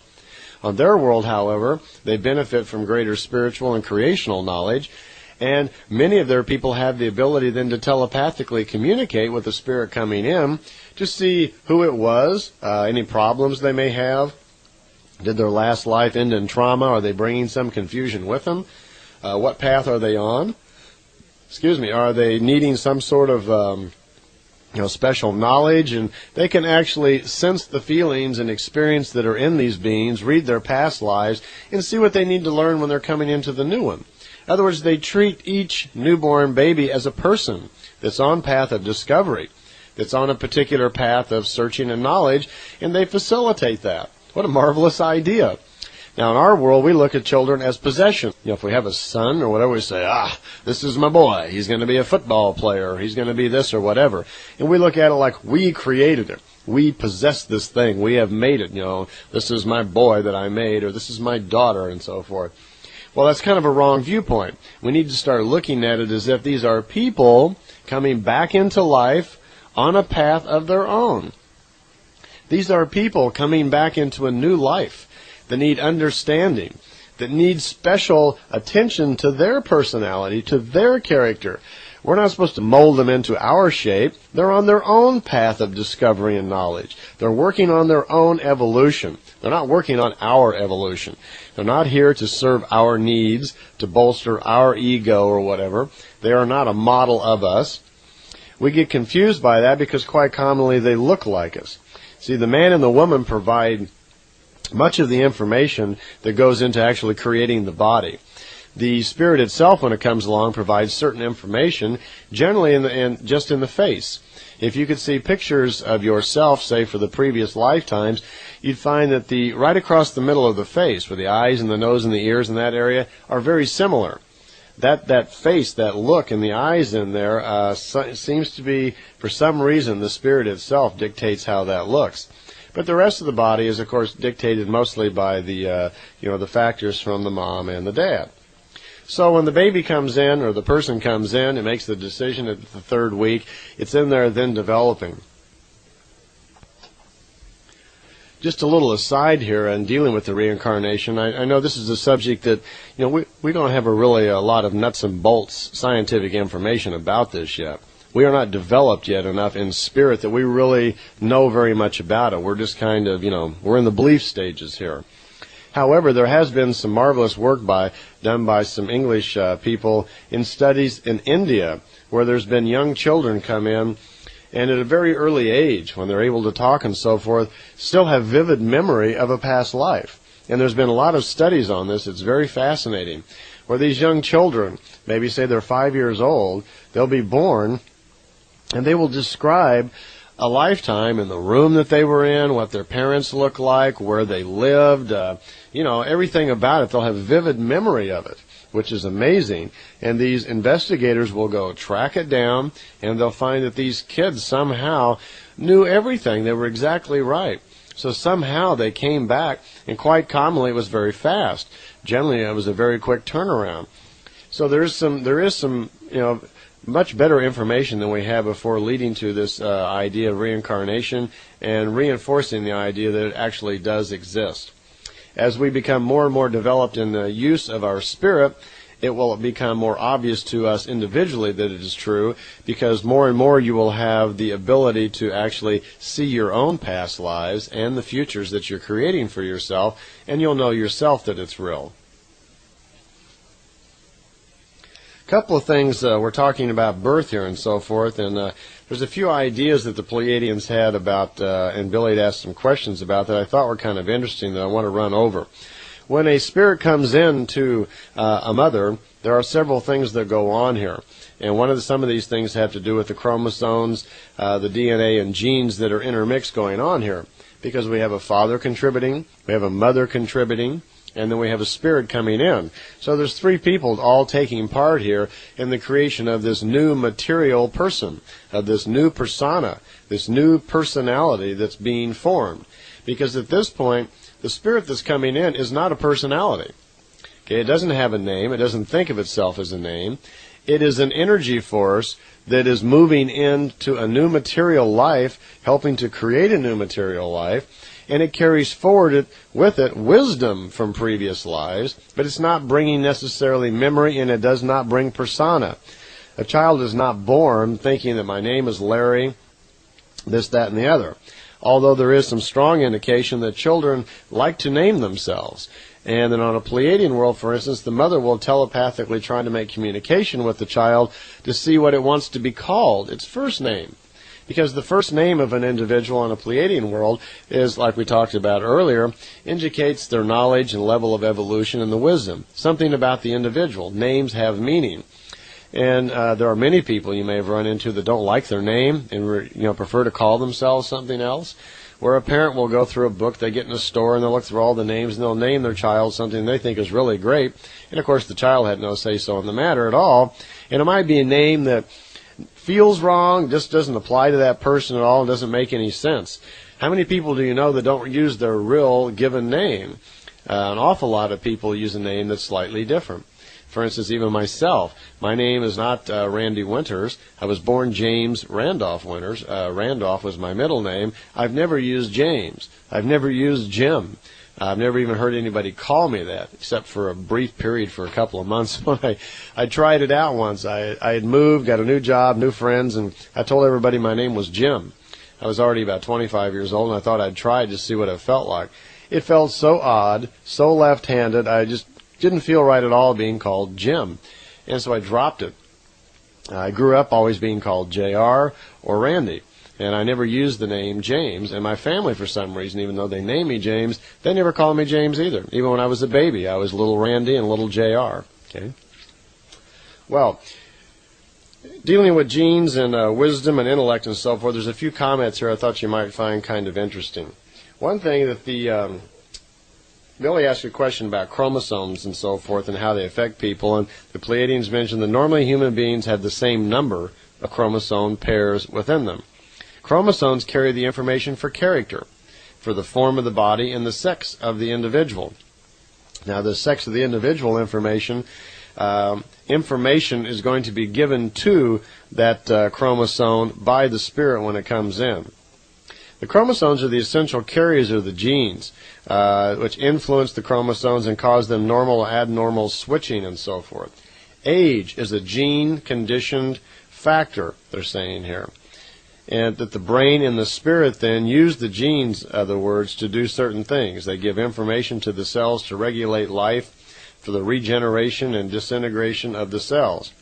On their world, however, they benefit from greater spiritual and creational knowledge, and many of their people have the ability then to telepathically communicate with the spirit coming in to see who it was, any problems they may have. Did their last life end in trauma? Are they bringing some confusion with them? What path are they on? Are they needing some sort of special knowledge? And they can actually sense the feelings and experience that are in these beings, read their past lives, and see what they need to learn when they're coming into the new one. In other words, they treat each newborn baby as a person that's on path of discovery, that's on a particular path of searching and knowledge, and they facilitate that. What a marvelous idea. Now, in our world, we look at children as possession. If we have a son or whatever, we say, this is my boy. He's going to be a football player. Or he's going to be this or whatever. And we look at it like we created it. We possess this thing. We have made it. This is my boy that I made, or this is my daughter, and so forth. Well, that's kind of a wrong viewpoint. We need to start looking at it as if these are people coming back into life on a path of their own. These are people coming back into a new life that need understanding, that need special attention to their personality, to their character. We're not supposed to mold them into our shape. They're on their own path of discovery and knowledge. They're working on their own evolution. They're not working on our evolution. They're not here to serve our needs, to bolster our ego or whatever. They are not a model of us. We get confused by that because quite commonly they look like us. See, the man and the woman provide much of the information that goes into actually creating the body. The spirit itself, when it comes along, provides certain information, generally just in the face. If you could see pictures of yourself, say for the previous lifetimes, you'd find that right across the middle of the face, where the eyes and the nose and the ears in that area are very similar. That face, that look in the eyes in there seems to be, for some reason, the spirit itself dictates how that looks. But the rest of the body is, of course, dictated mostly by the factors from the mom and the dad. So when the baby comes in, or the person comes in, it makes the decision at the 3rd week. It's in there then developing. Just a little aside here on dealing with the reincarnation. I know this is a subject that, we don't have a lot of nuts and bolts scientific information about this yet. We are not developed yet enough in spirit that we really know very much about it. We're just kind of, we're in the belief stages here. However, there has been some marvelous work done by some English people in studies in India where there's been young children come in and at a very early age, when they're able to talk and so forth, still have vivid memory of a past life. And there's been a lot of studies on this. It's very fascinating, where these young children, maybe say they're 5 years old, they'll be born, and they will describe a lifetime in the room that they were in, what their parents looked like, where they lived, everything about it. They'll have vivid memory of it, which is amazing. And these investigators will go track it down, and they'll find that these kids somehow knew everything. They were exactly right. So somehow they came back, and quite commonly it was very fast. Generally, it was a very quick turnaround. So there is some much better information than we had before, leading to this idea of reincarnation and reinforcing the idea that it actually does exist. As we become more and more developed in the use of our spirit, it will become more obvious to us individually that it is true, because more and more you will have the ability to actually see your own past lives and the futures that you're creating for yourself, and you'll know yourself that it's real. Couple of things, we're talking about birth here and so forth, and there's a few ideas that the Pleiadians had about, and Billy had asked some questions about that I thought were kind of interesting that I want to run over. When a spirit comes into a mother, there are several things that go on here, and some of these things have to do with the chromosomes, the DNA and genes that are intermixed going on here, because we have a father contributing, we have a mother contributing, and then we have a spirit coming in. So there's three people all taking part here in the creation of this new material person, of this new persona, this new personality that's being formed. Because at this point, the spirit that's coming in is not a personality. Okay, it doesn't have a name. It doesn't think of itself as a name. It is an energy force that is moving into a new material life, helping to create a new material life. And it carries forward with it wisdom from previous lives, but it's not bringing necessarily memory, and it does not bring persona. A child is not born thinking that my name is Larry, this, that, and the other. Although there is some strong indication that children like to name themselves. And then on a Pleiadian world, for instance, the mother will telepathically try to make communication with the child to see what it wants to be called, its first name. Because the first name of an individual in a Pleiadian world is, like we talked about earlier, indicates their knowledge and level of evolution and the wisdom. Something about the individual. Names have meaning. And there are many people you may have run into that don't like their name and prefer to call themselves something else. Where a parent will go through a book, they get in a store and they'll look through all the names and they'll name their child something they think is really great. And of course the child had no say-so in the matter at all. And it might be a name that feels wrong, just doesn't apply to that person at all, and doesn't make any sense. How many people do you know that don't use their real given name? An awful lot of people use a name that's slightly different. For instance, even myself, my name is not Randy Winters. I was born James Randolph Winters. Randolph was my middle name. I've never used James. I've never used Jim. I've never even heard anybody call me that, except for a brief period for a couple of months when I tried it out once. I had moved, got a new job, new friends, and I told everybody my name was Jim. I was already about 25 years old, and I thought I'd try to see what it felt like. It felt so odd, so left-handed, I just didn't feel right at all being called Jim. And so I dropped it. I grew up always being called JR or Randy. And I never used the name James. And my family, for some reason, even though they named me James, they never called me James either. Even when I was a baby, I was little Randy and little JR. Okay. Well, dealing with genes and wisdom and intellect and so forth, there's a few comments here I thought you might find kind of interesting. One thing that Billy asked a question about chromosomes and so forth and how they affect people, and the Pleiadians mentioned that normally human beings have the same number of chromosome pairs within them. Chromosomes carry the information for character, for the form of the body, and the sex of the individual. Now, the sex of the individual information is going to be given to that chromosome by the spirit when it comes in. The chromosomes are the essential carriers of the genes, which influence the chromosomes and cause them normal or abnormal switching and so forth. Age is a gene-conditioned factor, they're saying here. And that the brain and the spirit then use the genes, in other words, to do certain things. They give information to the cells to regulate life for the regeneration and disintegration of the cells.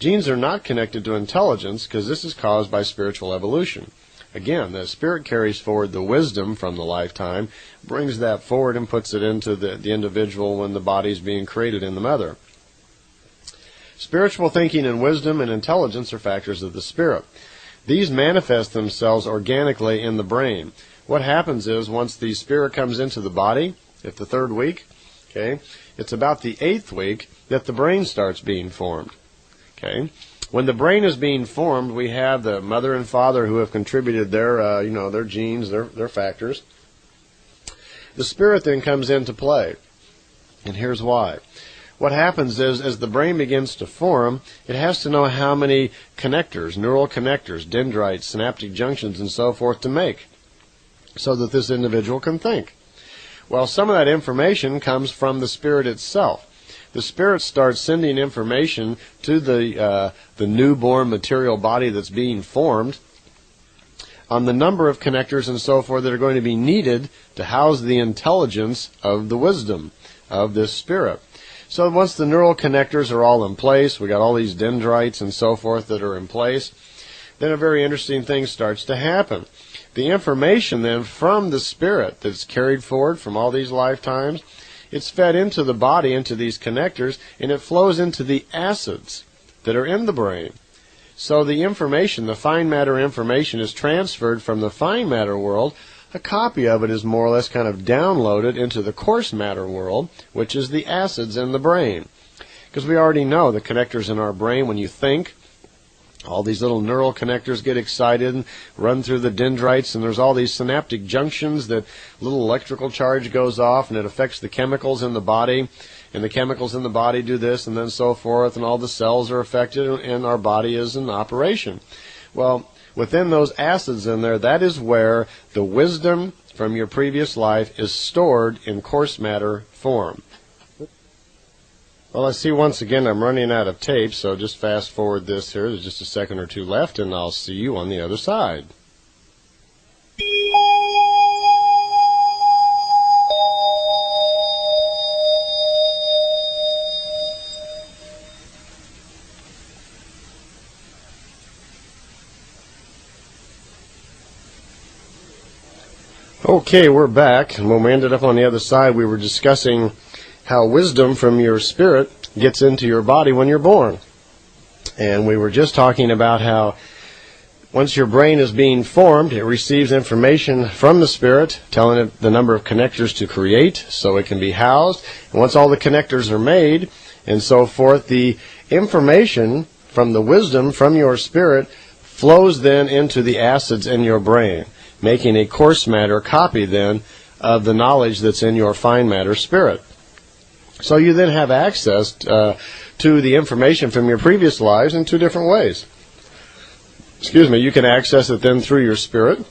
Genes are not connected to intelligence because this is caused by spiritual evolution. Again, the spirit carries forward the wisdom from the lifetime, brings that forward and puts it into the individual when the body is being created in the mother. Spiritual thinking and wisdom and intelligence are factors of the spirit. These manifest themselves organically in the brain. What happens is once the spirit comes into the body, at the 3rd week, okay, it's about the 8th week that the brain starts being formed. Okay. When the brain is being formed, we have the mother and father who have contributed their, their genes, their factors. The spirit then comes into play, and here's why. What happens is, as the brain begins to form, it has to know how many connectors, neural connectors, dendrites, synaptic junctions, and so forth to make, so that this individual can think. Well, some of that information comes from the spirit itself. The spirit starts sending information to the newborn material body that's being formed on the number of connectors and so forth that are going to be needed to house the intelligence of the wisdom of this spirit. So once the neural connectors are all in place, we got all these dendrites and so forth that are in place, then a very interesting thing starts to happen. The information then from the spirit that's carried forward from all these lifetimes, it's fed into the body, into these connectors, and it flows into the acids that are in the brain. So the information, the fine matter information, is transferred from the fine matter world. A copy of it is more or less kind of downloaded into the coarse matter world, which is the acids in the brain. Because we already know the connectors in our brain, when you think, all these little neural connectors get excited and run through the dendrites, and there's all these synaptic junctions that little electrical charge goes off, and it affects the chemicals in the body, and the chemicals in the body do this, and then so forth, and all the cells are affected, and our body is in operation. Well, within those acids in there, that is where the wisdom from your previous life is stored in coarse matter form. Well, I see once again I'm running out of tape, so just fast forward this here. There's just a second or two left, and I'll see you on the other side. Okay, we're back, and when we ended up on the other side, we were discussing how wisdom from your spirit gets into your body when you're born. And we were just talking about how once your brain is being formed, it receives information from the spirit, telling it the number of connectors to create so it can be housed. And once all the connectors are made and so forth, the information from the wisdom from your spirit flows then into the acids in your brain, making a coarse matter copy then of the knowledge that's in your fine matter spirit. So you then have access to the information from your previous lives in two different ways. You can access it then through your spirit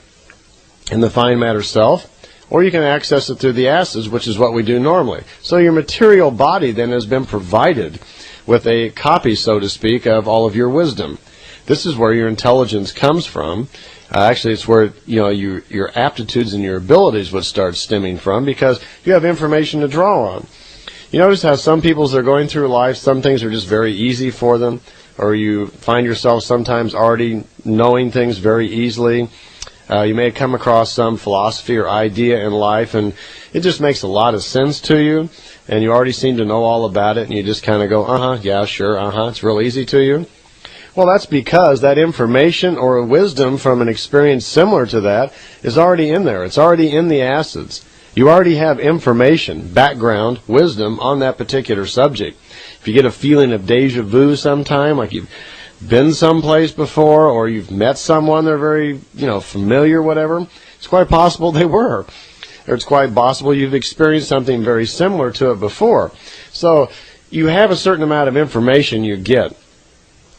in the fine matter self, or you can access it through the acids, which is what we do normally. So your material body then has been provided with a copy, so to speak, of all of your wisdom. This is where your intelligence comes from. Actually, it's where your aptitudes and your abilities would start stemming from, because you have information to draw on. You notice how some people, as they're going through life, some things are just very easy for them, or you find yourself sometimes already knowing things very easily. You may come across some philosophy or idea in life, and it just makes a lot of sense to you, and you already seem to know all about it, and you just kind of go, yeah, sure, it's real easy to you. Well, that's because that information or wisdom from an experience similar to that is already in there. It's already in the acids. You already have information, background, wisdom on that particular subject. If you get a feeling of deja vu sometime, like you've been someplace before, or you've met someone they're very, familiar, whatever, it's quite possible they were. Or it's quite possible you've experienced something very similar to it before. So you have a certain amount of information you get.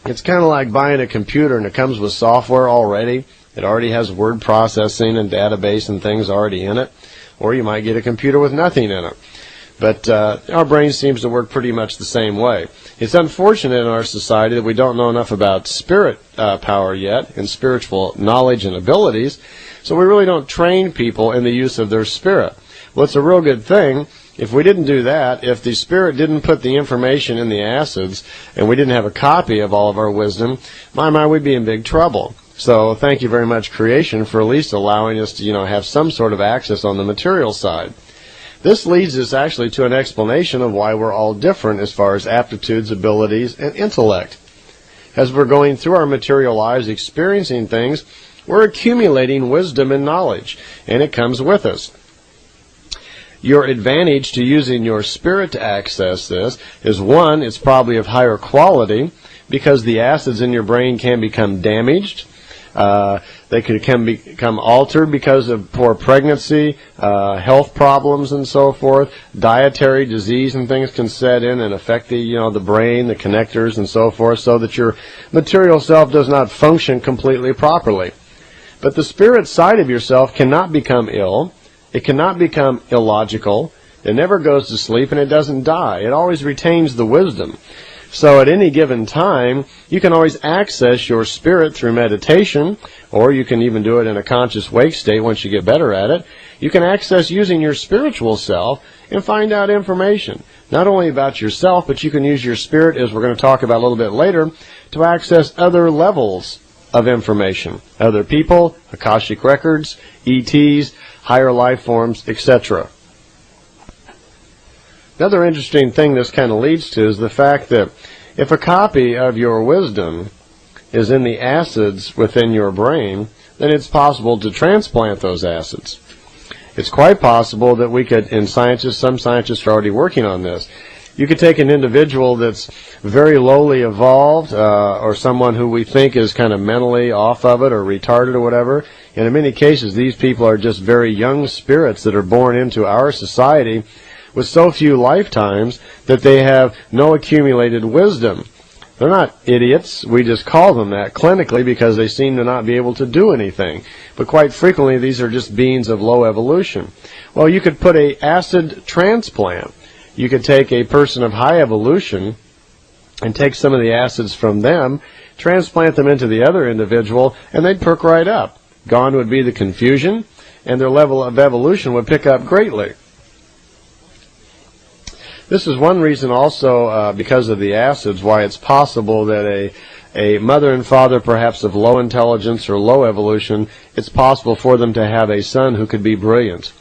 It's kind of like buying a computer and it comes with software already. It already has word processing and database and things already in it. Or you might get a computer with nothing in it. But our brain seems to work pretty much the same way. It's unfortunate in our society that we don't know enough about spirit power yet and spiritual knowledge and abilities, so we really don't train people in the use of their spirit. Well, it's a real good thing. If we didn't do that, if the Spirit didn't put the information in the acids, and we didn't have a copy of all of our wisdom, we'd be in big trouble. So thank you very much, creation, for at least allowing us to, have some sort of access on the material side. This leads us actually to an explanation of why we're all different as far as aptitudes, abilities, and intellect. As we're going through our material lives, experiencing things, we're accumulating wisdom and knowledge, and it comes with us. Your advantage to using your spirit to access this is, one, it's probably of higher quality because the acids in your brain can become damaged. They can become altered because of poor pregnancy, health problems, and so forth. Dietary disease and things can set in and affect the brain, the connectors, and so forth, so that your material self does not function completely properly. But the spirit side of yourself cannot become ill. It cannot become illogical. It never goes to sleep, and it doesn't die. It always retains the wisdom. So at any given time, you can always access your spirit through meditation, or you can even do it in a conscious wake state once you get better at it. You can access using your spiritual self and find out information, not only about yourself, but you can use your spirit, as we're going to talk about a little bit later, to access other levels of information, other people, Akashic records, ETs, higher life forms, etc. Another interesting thing this kind of leads to is the fact that if a copy of your wisdom is in the acids within your brain, then it's possible to transplant those acids. It's quite possible that we could, some scientists are already working on this. You could take an individual that's very lowly evolved, or someone who we think is kind of mentally off of it or retarded or whatever. And in many cases, these people are just very young spirits that are born into our society with so few lifetimes that they have no accumulated wisdom. They're not idiots. We just call them that clinically because they seem to not be able to do anything. But quite frequently, these are just beings of low evolution. Well, you could put an acid transplant. You could take a person of high evolution and take some of the acids from them, transplant them into the other individual, and they'd perk right up. Gone would be the confusion, and their level of evolution would pick up greatly. This is one reason also, because of the acids, why it's possible that a mother and father perhaps of low intelligence or low evolution, it's possible for them to have a son who could be brilliant.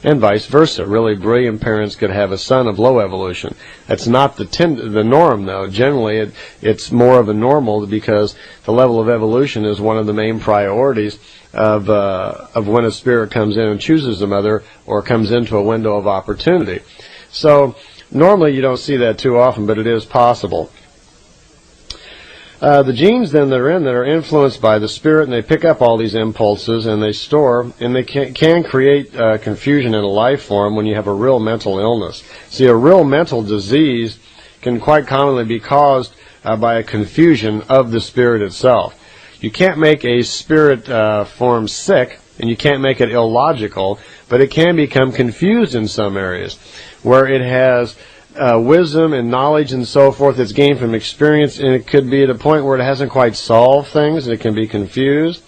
And vice versa. Really brilliant parents could have a son of low evolution. That's not the norm, though. Generally, it's more of a normal because the level of evolution is one of the main priorities of when a spirit comes in and chooses a mother or comes into a window of opportunity. So normally you don't see that too often, but it is possible. The genes then that are influenced by the spirit, and they pick up all these impulses and they store, and they can create confusion in a life form when you have a real mental illness. See, a real mental disease can quite commonly be caused by a confusion of the spirit itself. You can't make a spirit form sick, and you can't make it illogical, but it can become confused in some areas where it has wisdom and knowledge and so forth that's gained from experience, and it could be at a point where it hasn't quite solved things and it can be confused.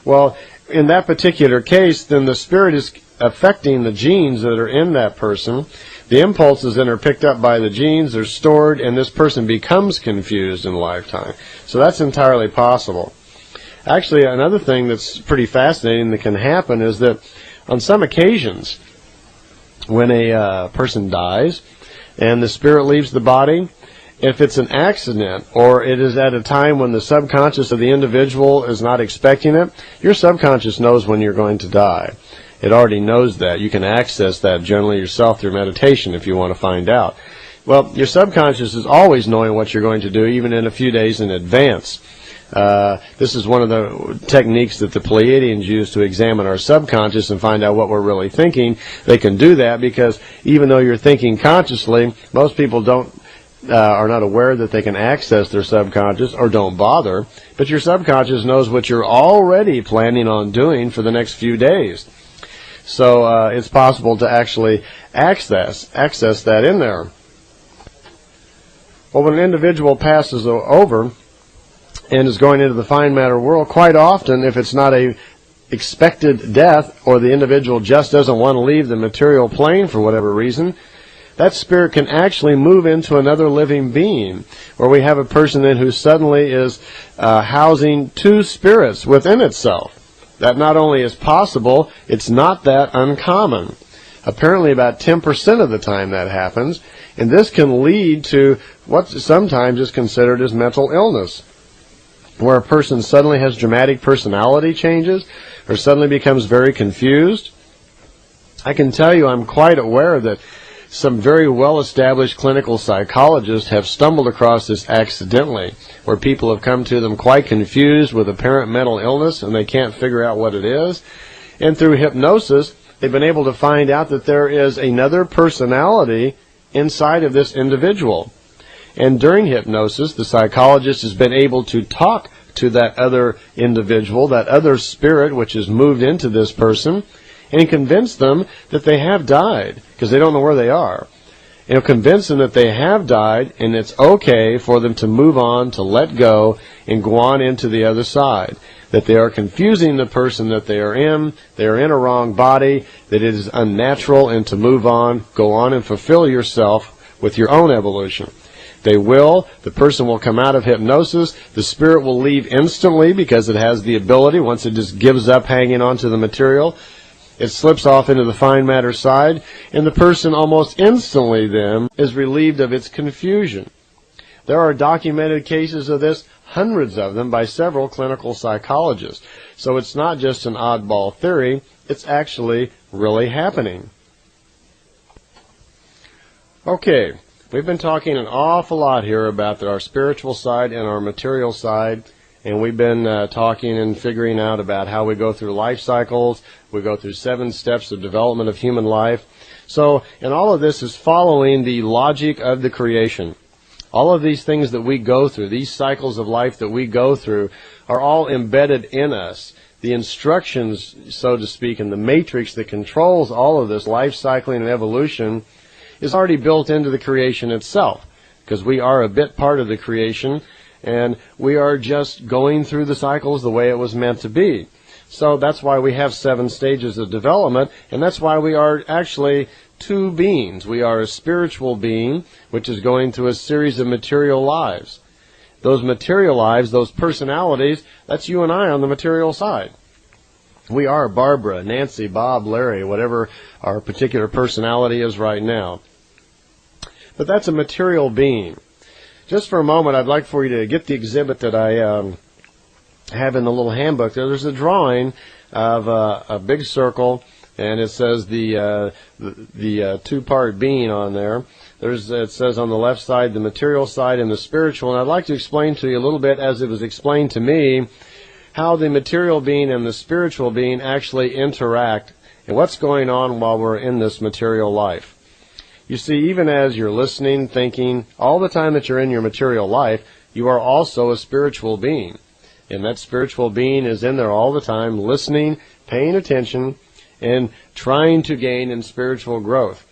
Well, in that particular case, then the spirit is affecting the genes that are in that person. The impulses then are picked up by the genes, they're stored, and this person becomes confused in lifetime. So that's entirely possible. Actually, another thing that's pretty fascinating that can happen is that on some occasions, when a person dies, and the spirit leaves the body, if it's an accident or it is at a time when the subconscious of the individual is not expecting it, your subconscious knows when you're going to die. It already knows that. You can access that generally yourself through meditation if you want to find out. Well, your subconscious is always knowing what you're going to do, even in a few days in advance. This is one of the techniques that the Pleiadians use to examine our subconscious and find out what we're really thinking. They can do that because even though you're thinking consciously, most people are not aware that they can access their subconscious or don't bother. But your subconscious knows what you're already planning on doing for the next few days. So it's possible to actually access that in there. Well, when an individual passes over and is going into the fine matter world, quite often, if it's not a expected death, or the individual just doesn't want to leave the material plane for whatever reason, that spirit can actually move into another living being, where we have a person then who suddenly is housing two spirits within itself. That not only is possible, it's not that uncommon. Apparently about 10% of the time that happens, and this can lead to what sometimes is considered as mental illness, where a person suddenly has dramatic personality changes or suddenly becomes very confused. I can tell you I'm quite aware that some very well-established clinical psychologists have stumbled across this accidentally, where people have come to them quite confused with apparent mental illness and they can't figure out what it is. And through hypnosis, they've been able to find out that there is another personality inside of this individual. And during hypnosis, the psychologist has been able to talk to that other individual, that other spirit which has moved into this person, and convince them that they have died, because they don't know where they are. And convince them that they have died, and it's okay for them to move on, to let go, and go on into the other side. That they are confusing the person that they are in a wrong body, that it is unnatural, and to move on, go on and fulfill yourself with your own evolution. They will. The person will come out of hypnosis. The spirit will leave instantly because it has the ability, once it just gives up hanging on to the material, it slips off into the fine matter side, and the person almost instantly then is relieved of its confusion. There are documented cases of this, hundreds of them, by several clinical psychologists. So it's not just an oddball theory, it's actually really happening. Okay, we've been talking an awful lot here about our spiritual side and our material side, and we've been talking and figuring out about how we go through life cycles. We go through 7 steps of development of human life. So, and all of this is following the logic of the creation. All of these things that we go through, these cycles of life that we go through, are all embedded in us. The instructions, so to speak, and the matrix that controls all of this life cycling and evolution is already built into the creation itself, because we are a bit part of the creation, and we are just going through the cycles the way it was meant to be. So that's why we have 7 stages of development, and that's why we are actually 2 beings. We are a spiritual being, which is going through a series of material lives. Those material lives, those personalities, that's you and I on the material side. We are Barbara, Nancy, Bob, Larry, whatever our particular personality is right now. But that's a material being. Just for a moment, I'd like for you to get the exhibit that I have in the little handbook. There's a drawing of a big circle, and it says the 2-part being on there. It says on the left side the material side and the spiritual, and I'd like to explain to you a little bit, as it was explained to me, how the material being and the spiritual being actually interact and what's going on while we're in this material life. You see, even as you're listening, thinking, all the time that you're in your material life, you are also a spiritual being. And that spiritual being is in there all the time, listening, paying attention, and trying to gain in spiritual growth.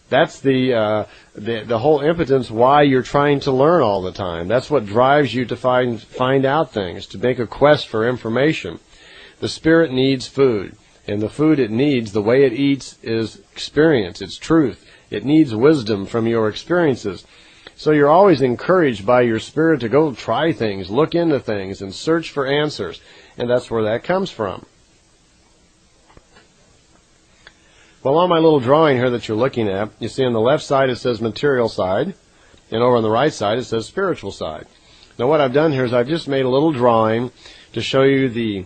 That's the whole impotence why you're trying to learn all the time. That's what drives you to find out things, to make a quest for information. The spirit needs food, and the food it needs, the way it eats, is experience, it's truth. It needs wisdom from your experiences. So you're always encouraged by your spirit to go try things, look into things, and search for answers. And that's where that comes from. Well, on my little drawing here that you're looking at, you see on the left side it says material side, and over on the right side it says spiritual side. Now what I've done here is I've just made a little drawing to show you the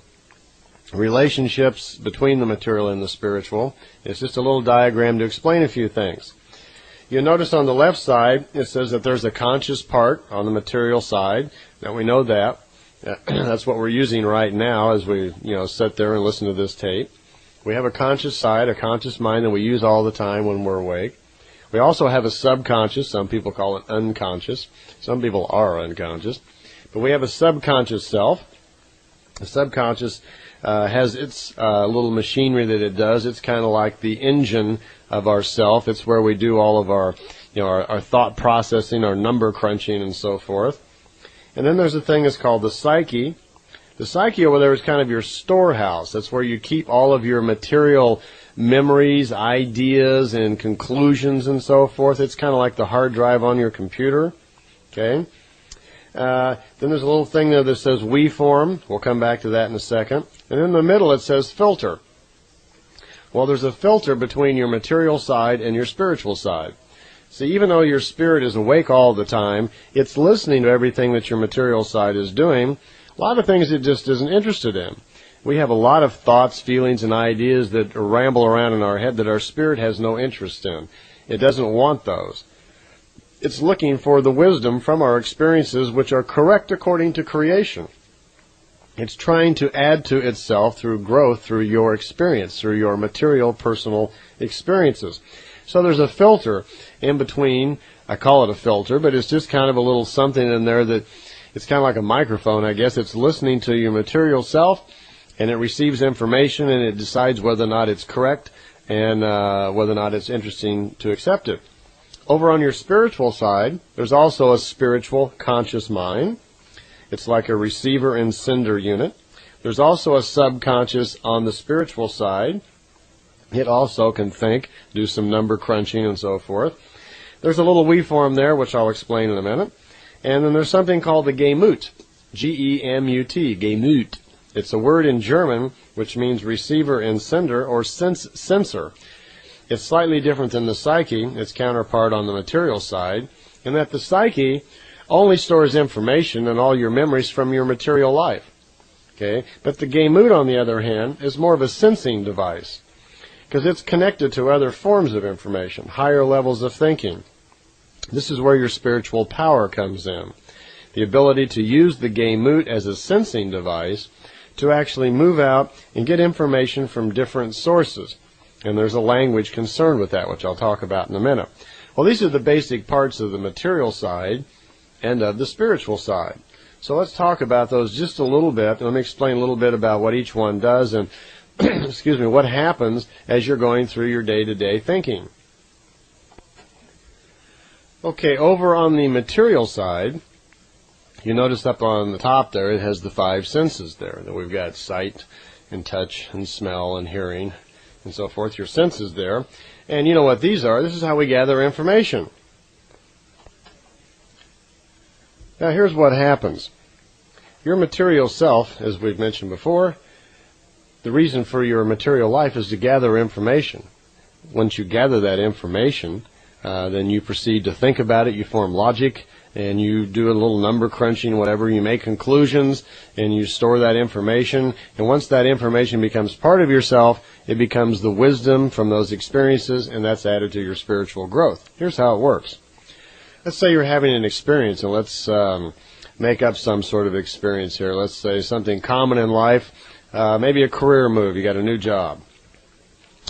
relationships between the material and the spiritual. It's just a little diagram to explain a few things. You'll notice on the left side it says that there's a conscious part on the material side. Now we know that. That's what we're using right now as we sit there and listen to this tape. We have a conscious side, a conscious mind that we use all the time when we're awake. We also have a subconscious. Some people call it unconscious. Some people are unconscious. But we have a subconscious self. The subconscious has its little machinery that it does. It's kind of like the engine of our self. It's where we do all of our, our thought processing, our number crunching, and so forth. And then there's a thing that's called the psyche. The psyche over there is kind of your storehouse. That's where you keep all of your material memories, ideas, and conclusions and so forth. It's kind of like the hard drive on your computer. Okay? Then there's a little thing there that says we form. We'll come back to that in a second. And in the middle it says filter. Well, there's a filter between your material side and your spiritual side. See, even though your spirit is awake all the time, it's listening to everything that your material side is doing. A lot of things it just isn't interested in. We have a lot of thoughts, feelings, and ideas that ramble around in our head that our spirit has no interest in. It doesn't want those. It's looking for the wisdom from our experiences which are correct according to creation. It's trying to add to itself through growth, through your experience, through your material, personal experiences. So there's a filter in between. I call it a filter, but it's just kind of a little something in there that it's kind of like a microphone, I guess. It's listening to your material self, and it receives information, and it decides whether or not it's correct and whether or not it's interesting to accept it. Over on your spiritual side, there's also a spiritual conscious mind. It's like a receiver and sender unit. There's also a subconscious on the spiritual side. It also can think, do some number crunching and so forth. There's a little we form there, which I'll explain in a minute. And then there's something called the Gemut, G-E-M-U-T, Gemut. It's a word in German which means receiver and sender, or sensor. It's slightly different than the psyche, its counterpart on the material side, in that the psyche only stores information and all your memories from your material life. Okay? But the Gemut, on the other hand, is more of a sensing device, because it's connected to other forms of information, higher levels of thinking. This is where your spiritual power comes in. The ability to use the Gemut as a sensing device to actually move out and get information from different sources. And there's a language concerned with that, which I'll talk about in a minute. Well, these are the basic parts of the material side and of the spiritual side. So let's talk about those just a little bit. Let me explain a little bit about what each one does and excuse me, what happens as you're going through your day-to-day thinking. Okay, over on the material side, you notice up on the top there, it has the 5 senses there. That we've got sight and touch and smell and hearing and so forth, your senses there. And you know what these are. This is how we gather information. Now here's what happens. Your material self, as we've mentioned before, the reason for your material life is to gather information. Once you gather that information, then you proceed to think about it, you form logic, and you do a little number crunching, whatever, you make conclusions, and you store that information. And once that information becomes part of yourself, it becomes the wisdom from those experiences, and that's added to your spiritual growth. Here's how it works. Let's say you're having an experience, and let's make up some sort of experience here. Let's say something common in life, maybe a career move. You got a new job.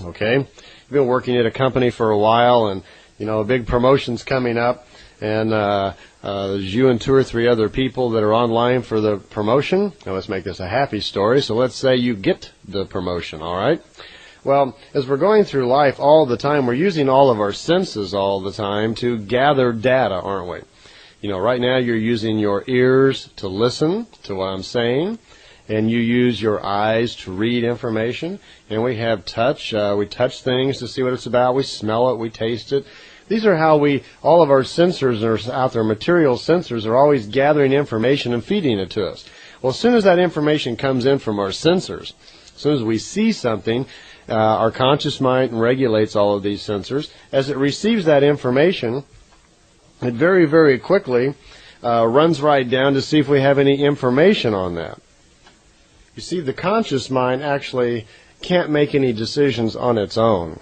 Okay? You've been working at a company for a while, and a big promotion's coming up, and there's you and 2 or 3 other people that are online for the promotion. Now let's make this a happy story. So let's say you get the promotion, all right? Well, as we're going through life all the time, we're using all of our senses all the time to gather data, aren't we? Right now you're using your ears to listen to what I'm saying, and you use your eyes to read information, and we have touch. We touch things to see what it's about. We smell it. We taste it. These are how all of our sensors are out there, material sensors are always gathering information and feeding it to us. Well, as soon as that information comes in from our sensors, as soon as we see something, our conscious mind regulates all of these sensors. As it receives that information, it very, very quickly runs right down to see if we have any information on that. You see, the conscious mind actually can't make any decisions on its own.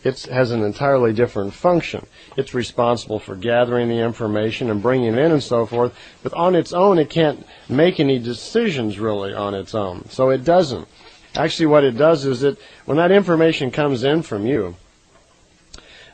It has an entirely different function. It's responsible for gathering the information and bringing it in and so forth, but on its own it can't make any decisions really on its own. So it doesn't. Actually what it does is when that information comes in from you,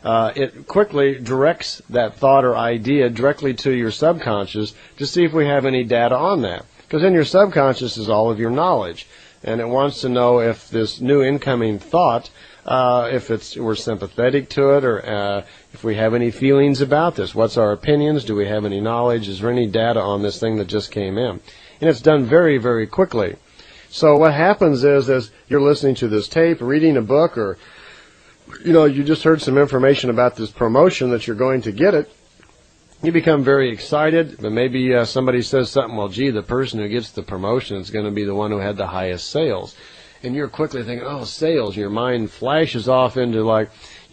it quickly directs that thought or idea directly to your subconscious to see if we have any data on that. Because in your subconscious is all of your knowledge, and it wants to know if this new incoming thought, if we're sympathetic to it, or if we have any feelings about this. What's our opinions? Do we have any knowledge? Is there any data on this thing that just came in? and it's done very, very quickly. So what happens is, as you're listening to this tape, reading a book, or you just heard some information about this promotion that you're going to get it, you become very excited, but maybe somebody says something, well, gee, the person who gets the promotion is going to be the one who had the highest sales. And you're quickly thinking, oh, sales. Your mind flashes off into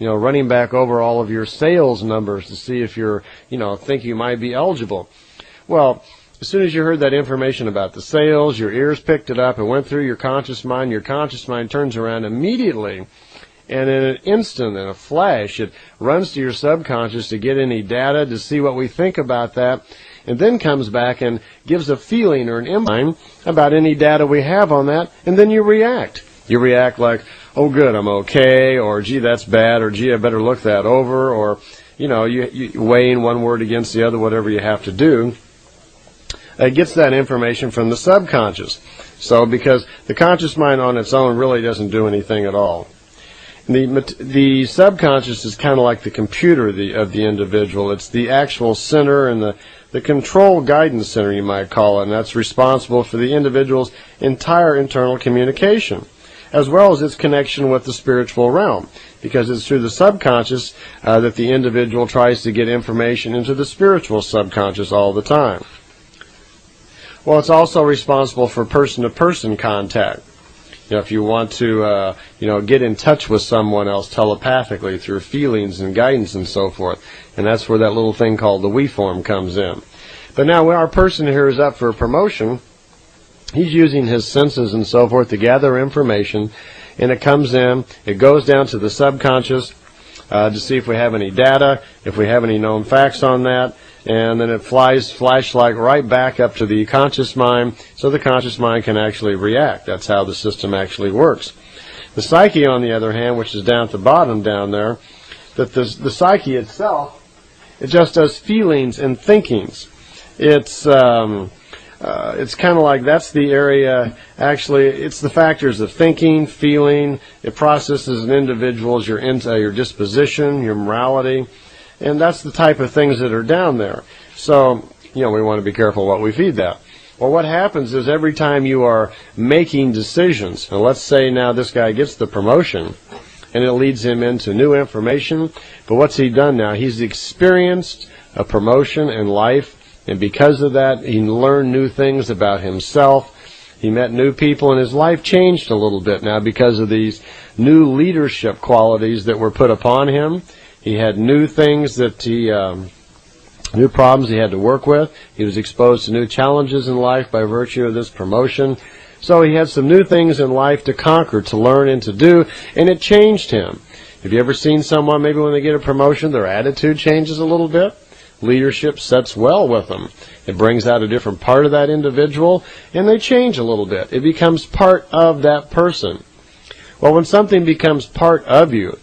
running back over all of your sales numbers to see if you're, think you might be eligible. Well, as soon as you heard that information about the sales, your ears picked it up and went through your conscious mind turns around immediately. And in an instant, in a flash, it runs to your subconscious to get any data, to see what we think about that, and then comes back and gives a feeling or an insight about any data we have on that, and then you react. You react like, oh, good, I'm okay, or gee, that's bad, or gee, I better look that over, or, you weighing one word against the other, whatever you have to do. It gets that information from the subconscious. So, because the conscious mind on its own really doesn't do anything at all. The subconscious is kind of like the computer of the individual. It's the actual center and the control guidance center, you might call it, and that's responsible for the individual's entire internal communication, as well as its connection with the spiritual realm, because it's through the subconscious that the individual tries to get information into the spiritual subconscious all the time. Well, it's also responsible for person-to-person contact. If you want to, get in touch with someone else telepathically through feelings and guidance and so forth. And that's where that little thing called the we form comes in. But now when our person here is up for a promotion, he's using his senses and so forth to gather information, and it comes in, it goes down to the subconscious to see if we have any data, if we have any known facts on that, and then it flashlight right back up to the conscious mind, so the conscious mind can actually react. That's how the system actually works. The psyche, on the other hand, which is down at the bottom down there, that the psyche itself, it just does feelings and thinkings. It's kind of like that's the area, actually, it's the factors of thinking, feeling. It processes an individual's, your disposition, your morality. And that's the type of things that are down there. So, we want to be careful what we feed that. Well, what happens is every time you are making decisions, and let's say now this guy gets the promotion, and it leads him into new information, but what's he done now? He's experienced a promotion in life, and because of that, he learned new things about himself. He met new people, and his life changed a little bit now because of these new leadership qualities that were put upon him. He had new things that new problems he had to work with. He was exposed to new challenges in life by virtue of this promotion. So he had some new things in life to conquer, to learn, and to do, and it changed him. Have you ever seen someone, maybe when they get a promotion, their attitude changes a little bit? Leadership sets well with them. It brings out a different part of that individual, and they change a little bit. It becomes part of that person. Well, when something becomes part of you,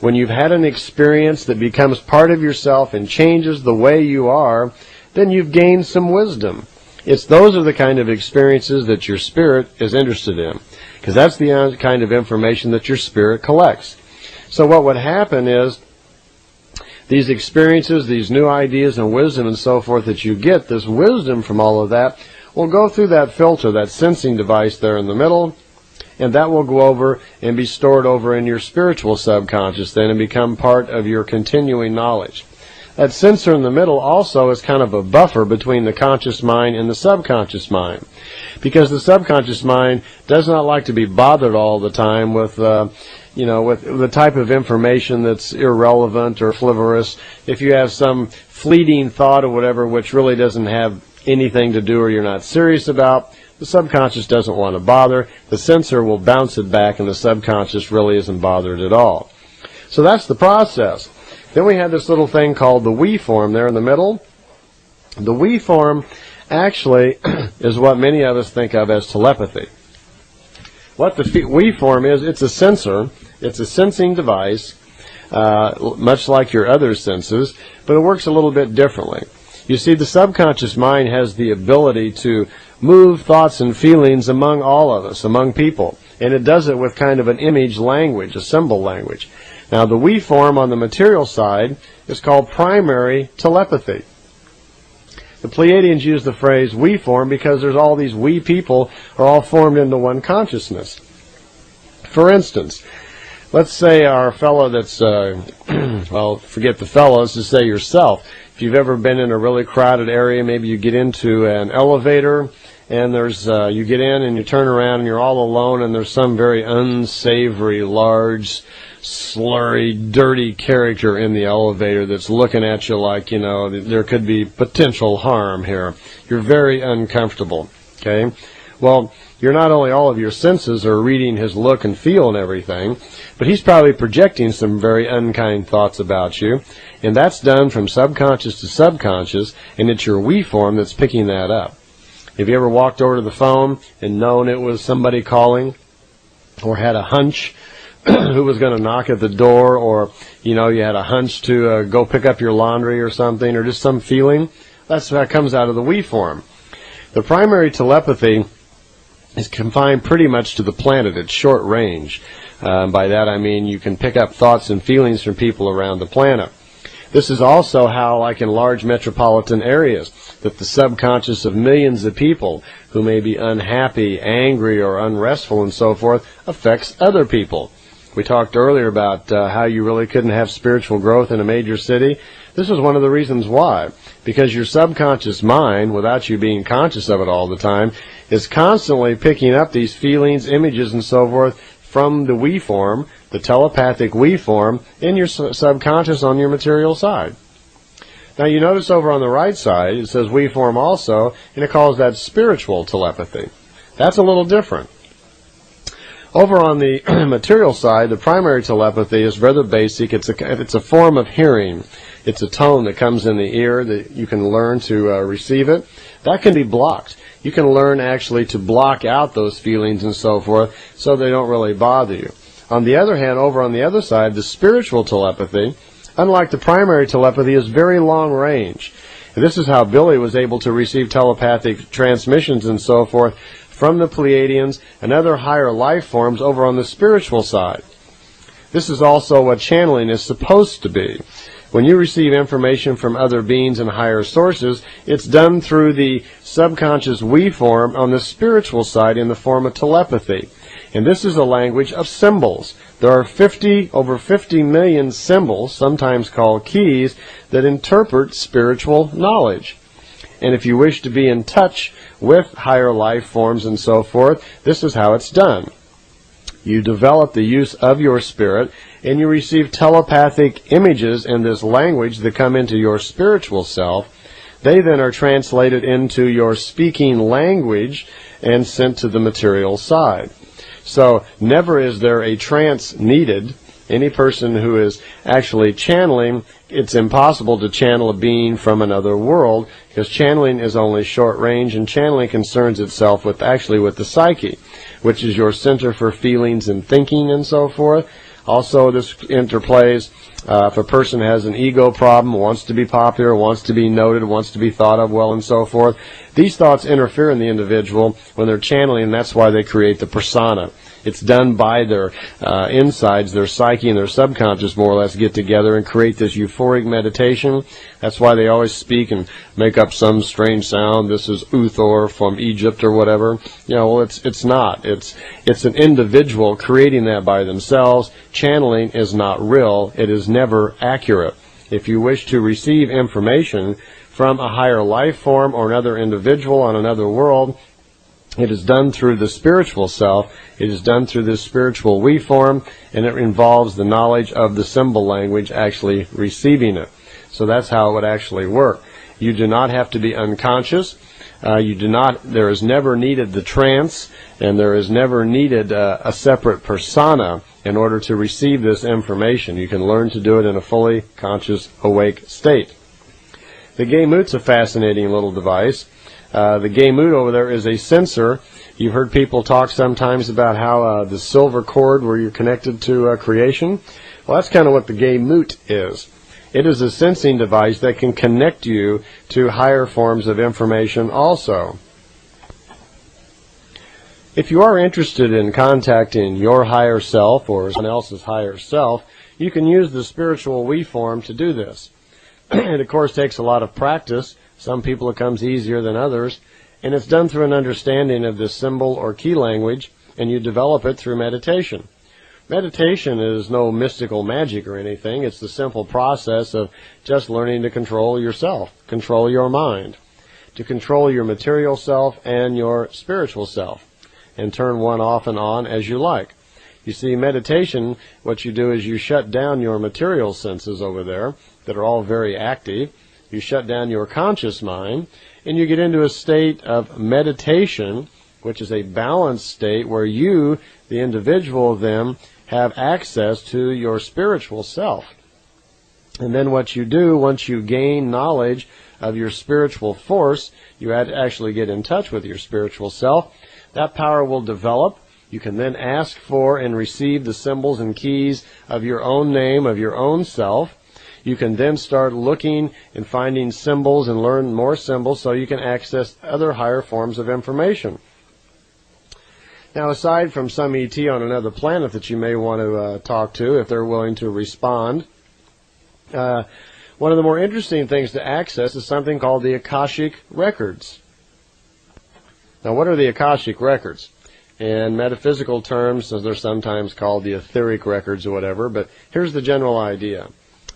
when you've had an experience that becomes part of yourself and changes the way you are, then you've gained some wisdom. Those are the kind of experiences that your spirit is interested in, because that's the kind of information that your spirit collects. So what would happen is these experiences, these new ideas and wisdom and so forth that you get, this wisdom from all of that, will go through that filter, that sensing device there in the middle, and that will go over and be stored over in your spiritual subconscious then and become part of your continuing knowledge. That sensor in the middle also is kind of a buffer between the conscious mind and the subconscious mind, because the subconscious mind does not like to be bothered all the time with with the type of information that's irrelevant or frivolous. If you have some fleeting thought or whatever which really doesn't have anything to do or you're not serious about, the subconscious doesn't want to bother. The sensor will bounce it back, and the subconscious really isn't bothered at all. So that's the process. Then we have this little thing called the we form there in the middle. The we form actually is what many of us think of as telepathy. What the we form is, it's a sensor. It's a sensing device, much like your other senses, but it works a little bit differently. You see, the subconscious mind has the ability to move thoughts and feelings among all of us, among people. And it does it with kind of an image language, a symbol language. Now, the we form on the material side is called primary telepathy. The Pleiadians use the phrase we form because there's all these we people are all formed into one consciousness. For instance, let's say our fellow that's, well, forget the fellows, just say yourself. If you've ever been in a really crowded area, maybe you get into an elevator and there's you get in and you turn around and you're all alone and there's some very unsavory, large, slurry, dirty character in the elevator that's looking at you like, you know, there could be potential harm here. You're very uncomfortable, okay? Well, you're not only all of your senses are reading his look and feel and everything, but he's probably projecting some very unkind thoughts about you, and that's done from subconscious to subconscious, and it's your we form that's picking that up. Have you ever walked over to the phone and known it was somebody calling, or had a hunch who was going to knock at the door, or, you know, you had a hunch to go pick up your laundry or something, or just some feeling? That comes out of the we form. The primary telepathy is confined pretty much to the planet. It's short range. By that I mean you can pick up thoughts and feelings from people around the planet. This is also how, like in large metropolitan areas, that the subconscious of millions of people who may be unhappy, angry, or unrestful and so forth affects other people. We talked earlier about how you really couldn't have spiritual growth in a major city. This is one of the reasons why. Because your subconscious mind, without you being conscious of it all the time, is constantly picking up these feelings, images, and so forth from the we form, the telepathic we form, in your subconscious on your material side. Now you notice over on the right side, it says we form also, and it calls that spiritual telepathy. That's a little different. Over on the material side, the primary telepathy is rather basic. It's a form of hearing. It's a tone that comes in the ear that you can learn to receive it. That can be blocked. You can learn actually to block out those feelings and so forth so they don't really bother you. On the other hand, over on the other side, the spiritual telepathy, unlike the primary telepathy, is very long range. And this is how Billy was able to receive telepathic transmissions and so forth from the Pleiadians and other higher life forms over on the spiritual side. This is also what channeling is supposed to be. When you receive information from other beings and higher sources, it's done through the subconscious we form on the spiritual side in the form of telepathy. And this is a language of symbols. There are over 50 million symbols, sometimes called keys, that interpret spiritual knowledge. And if you wish to be in touch with higher life forms and so forth, this is how it's done. You develop the use of your spirit, and you receive telepathic images in this language that come into your spiritual self. They then are translated into your speaking language and sent to the material side. So never is there a trance needed. Any person who is actually channeling, it's impossible to channel a being from another world, because channeling is only short range, and channeling concerns itself with the psyche, which is your center for feelings and thinking and so forth. Also, this interplays if a person has an ego problem, wants to be popular, wants to be noted, wants to be thought of well, and so forth. These thoughts interfere in the individual when they're channeling, and that's why they create the persona. It's done by their insides, their psyche and their subconscious more or less get together and create this euphoric meditation. That's why they always speak and make up some strange sound. This is Uthor from Egypt or whatever. You know, well, it's not. It's an individual creating that by themselves. Channeling is not real. It is never accurate. If you wish to receive information from a higher life form or another individual on another world, it is done through the spiritual self. It is done through this spiritual we form, and it involves the knowledge of the symbol language actually receiving it. So that's how it would actually work. You do not have to be unconscious. There is never needed the trance, and there is never needed a separate persona in order to receive this information. You can learn to do it in a fully conscious, awake state. The Gay-Moot's a fascinating little device. The Gay-Moot over there is a sensor. You've heard people talk sometimes about how the silver cord where you're connected to creation. Well, that's kind of what the Gay-Moot is. It is a sensing device that can connect you to higher forms of information also. If you are interested in contacting your higher self or someone else's higher self, you can use the spiritual we form to do this. It, of course, takes a lot of practice Some people it comes easier than others, and it's done through an understanding of this symbol or key language, and you develop it through meditation. Meditation is no mystical magic or anything. It's the simple process of just learning to control yourself, control your mind, to control your material self and your spiritual self, and turn one off and on as you like. You see, meditation, what you do is you shut down your material senses over there that are all very active. You shut down your conscious mind, and you get into a state of meditation, which is a balanced state where you, the individual of them, have access to your spiritual self. And then what you do, once you gain knowledge of your spiritual force, you actually get in touch with your spiritual self. That power will develop. You can then ask for and receive the symbols and keys of your own name, of your own self. You can then start looking and finding symbols and learn more symbols so you can access other higher forms of information. Now, aside from some ET on another planet that you may want to talk to, if they're willing to respond, one of the more interesting things to access is something called the Akashic Records. Now, what are the Akashic Records? In metaphysical terms, they're sometimes called the etheric records or whatever, but here's the general idea.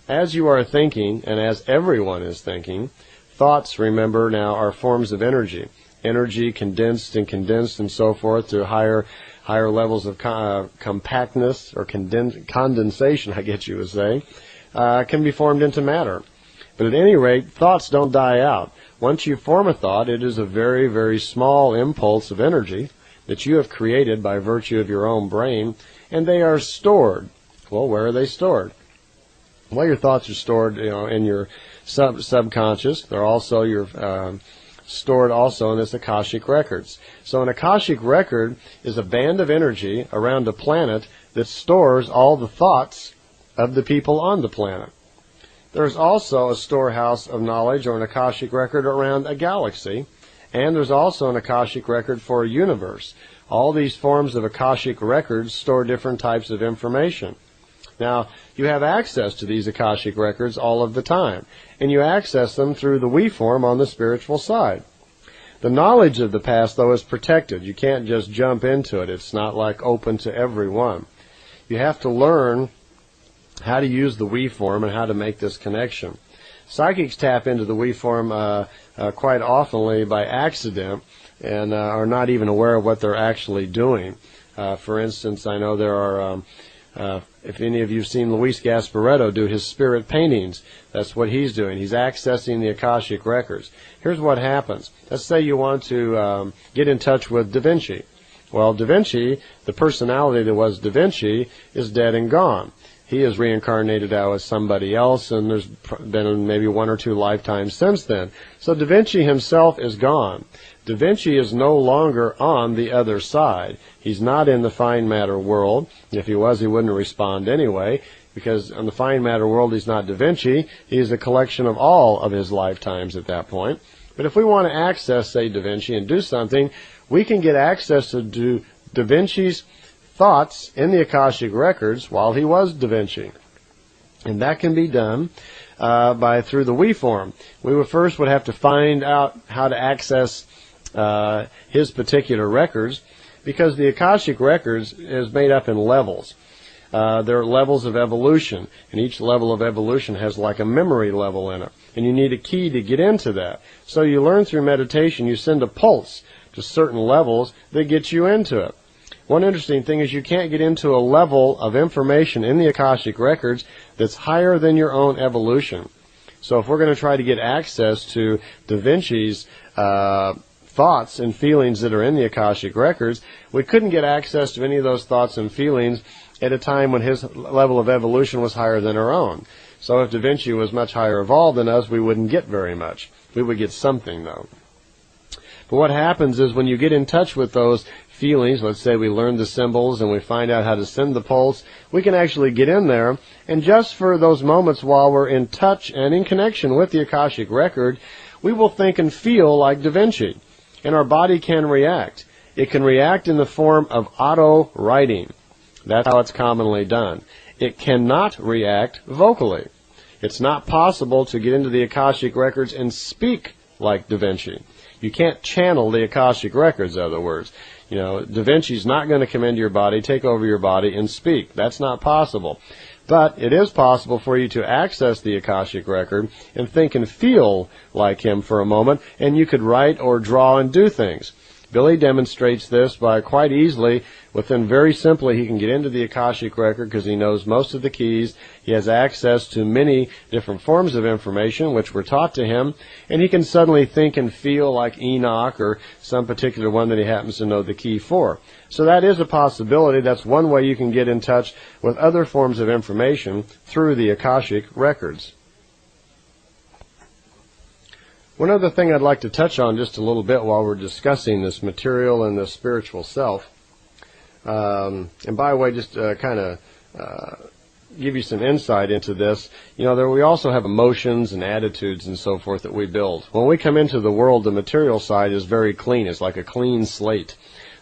As you are thinking, and as everyone is thinking, thoughts, remember now, are forms of energy. Energy condensed and so forth to higher levels of compactness or condensation, I guess you would say, can be formed into matter. But at any rate, thoughts don't die out. Once you form a thought, it is a very, very small impulse of energy that you have created by virtue of your own brain, and they are stored. Well, where are they stored? Well, your thoughts are stored, in your subconscious. They're also stored also in this Akashic Records. So an Akashic Record is a band of energy around a planet that stores all the thoughts of the people on the planet. There's also a storehouse of knowledge or an Akashic Record around a galaxy, and there's also an Akashic Record for a universe. All these forms of Akashic Records store different types of information. Now, you have access to these Akashic Records all of the time, and you access them through the we form on the spiritual side. The knowledge of the past, though, is protected. You can't just jump into it. It's not like open to everyone. You have to learn how to use the we form and how to make this connection. Psychics tap into the we form quite oftenly by accident and are not even aware of what they're actually doing. For instance, I know there are, if any of you have seen Luis Gasparetto do his spirit paintings, that's what he's doing. He's accessing the Akashic Records. Here's what happens. Let's say you want to get in touch with Da Vinci. Well, Da Vinci, the personality that was Da Vinci, is dead and gone. He is reincarnated now as somebody else, and there's been maybe 1 or 2 lifetimes since then. So Da Vinci himself is gone. Da Vinci is no longer on the other side. He's not in the fine matter world. If he was, he wouldn't respond anyway, because on the fine matter world, he's not Da Vinci. He's a collection of all of his lifetimes at that point. But if we want to access, say, Da Vinci and do something, we can get access to Da Vinci's thoughts in the Akashic Records while he was Da Vinci. And that can be done through the we form. We would have to find out how to access his particular records, because the Akashic Records is made up in levels. There are levels of evolution, and each level of evolution has like a memory level in it, and you need a key to get into that. So you learn through meditation, you send a pulse to certain levels that gets you into it. One interesting thing is you can't get into a level of information in the Akashic Records that's higher than your own evolution. So if we're going to try to get access to Da Vinci's thoughts and feelings that are in the Akashic Records, we couldn't get access to any of those thoughts and feelings at a time when his level of evolution was higher than our own. So if Da Vinci was much higher evolved than us, we wouldn't get very much. We would get something, though. But what happens is when you get in touch with those feelings, let's say we learn the symbols and we find out how to send the pulse, we can actually get in there, and just for those moments while we're in touch and in connection with the Akashic Record, we will think and feel like Da Vinci, and our body can react. It can react in the form of auto-writing. That's how it's commonly done. It cannot react vocally. It's not possible to get into the Akashic Records and speak like Da Vinci. You can't channel the Akashic records, in other words. You know, Da Vinci's not going to come into your body, take over your body, and speak. That's not possible. But it is possible for you to access the Akashic record and think and feel like him for a moment, and you could write or draw and do things. Billy demonstrates this by quite easily, very simply, he can get into the Akashic record because he knows most of the keys. He has access to many different forms of information which were taught to him, and he can suddenly think and feel like Enoch or some particular one that he happens to know the key for. So that is a possibility. That's one way you can get in touch with other forms of information through the Akashic records. One other thing I'd like to touch on just a little bit while we're discussing this material and the spiritual self, and by the way, just kind of give you some insight into this. You know, we also have emotions and attitudes and so forth that we build. When we come into the world, the material side is very clean. It's like a clean slate.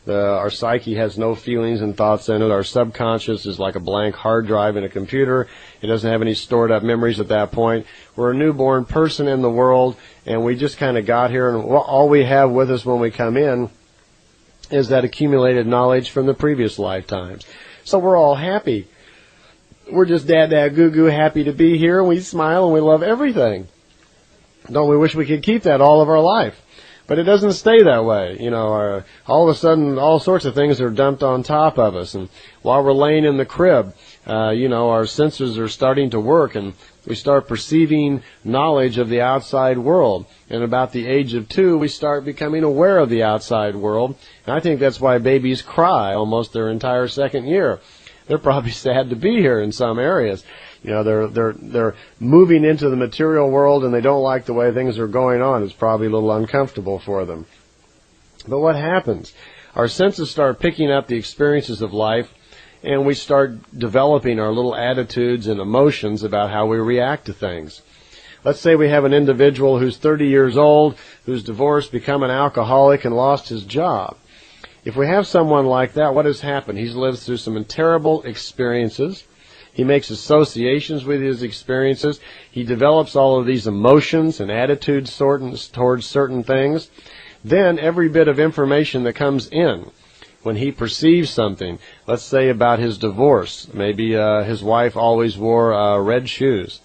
Our psyche has no feelings and thoughts in it. Our subconscious is like a blank hard drive in a computer. It doesn't have any stored up memories at that point. We're a newborn person in the world, and we just kind of got here, and all we have with us when we come in is that accumulated knowledge from the previous lifetimes. So we're all happy. We're just goo-goo happy to be here, and we smile and we love everything. Don't we wish we could keep that all of our life? But it doesn't stay that way. You know, all of a sudden, all sorts of things are dumped on top of us. And while we're laying in the crib, you know, our senses are starting to work, and we start perceiving knowledge of the outside world. And about the age of 2, we start becoming aware of the outside world. And I think that's why babies cry almost their entire second year. They're probably sad to be here in some areas. You know, they're moving into the material world, and they don't like the way things are going on. It's probably a little uncomfortable for them. But what happens? Our senses start picking up the experiences of life, and we start developing our little attitudes and emotions about how we react to things. Let's say we have an individual who's 30 years old, who's divorced, become an alcoholic, and lost his job. If we have someone like that, what has happened? He's lived through some terrible experiences. He makes associations with his experiences. He develops all of these emotions and attitudes towards certain things. Then every bit of information that comes in, when he perceives something, let's say about his divorce, maybe his wife always wore red shoes,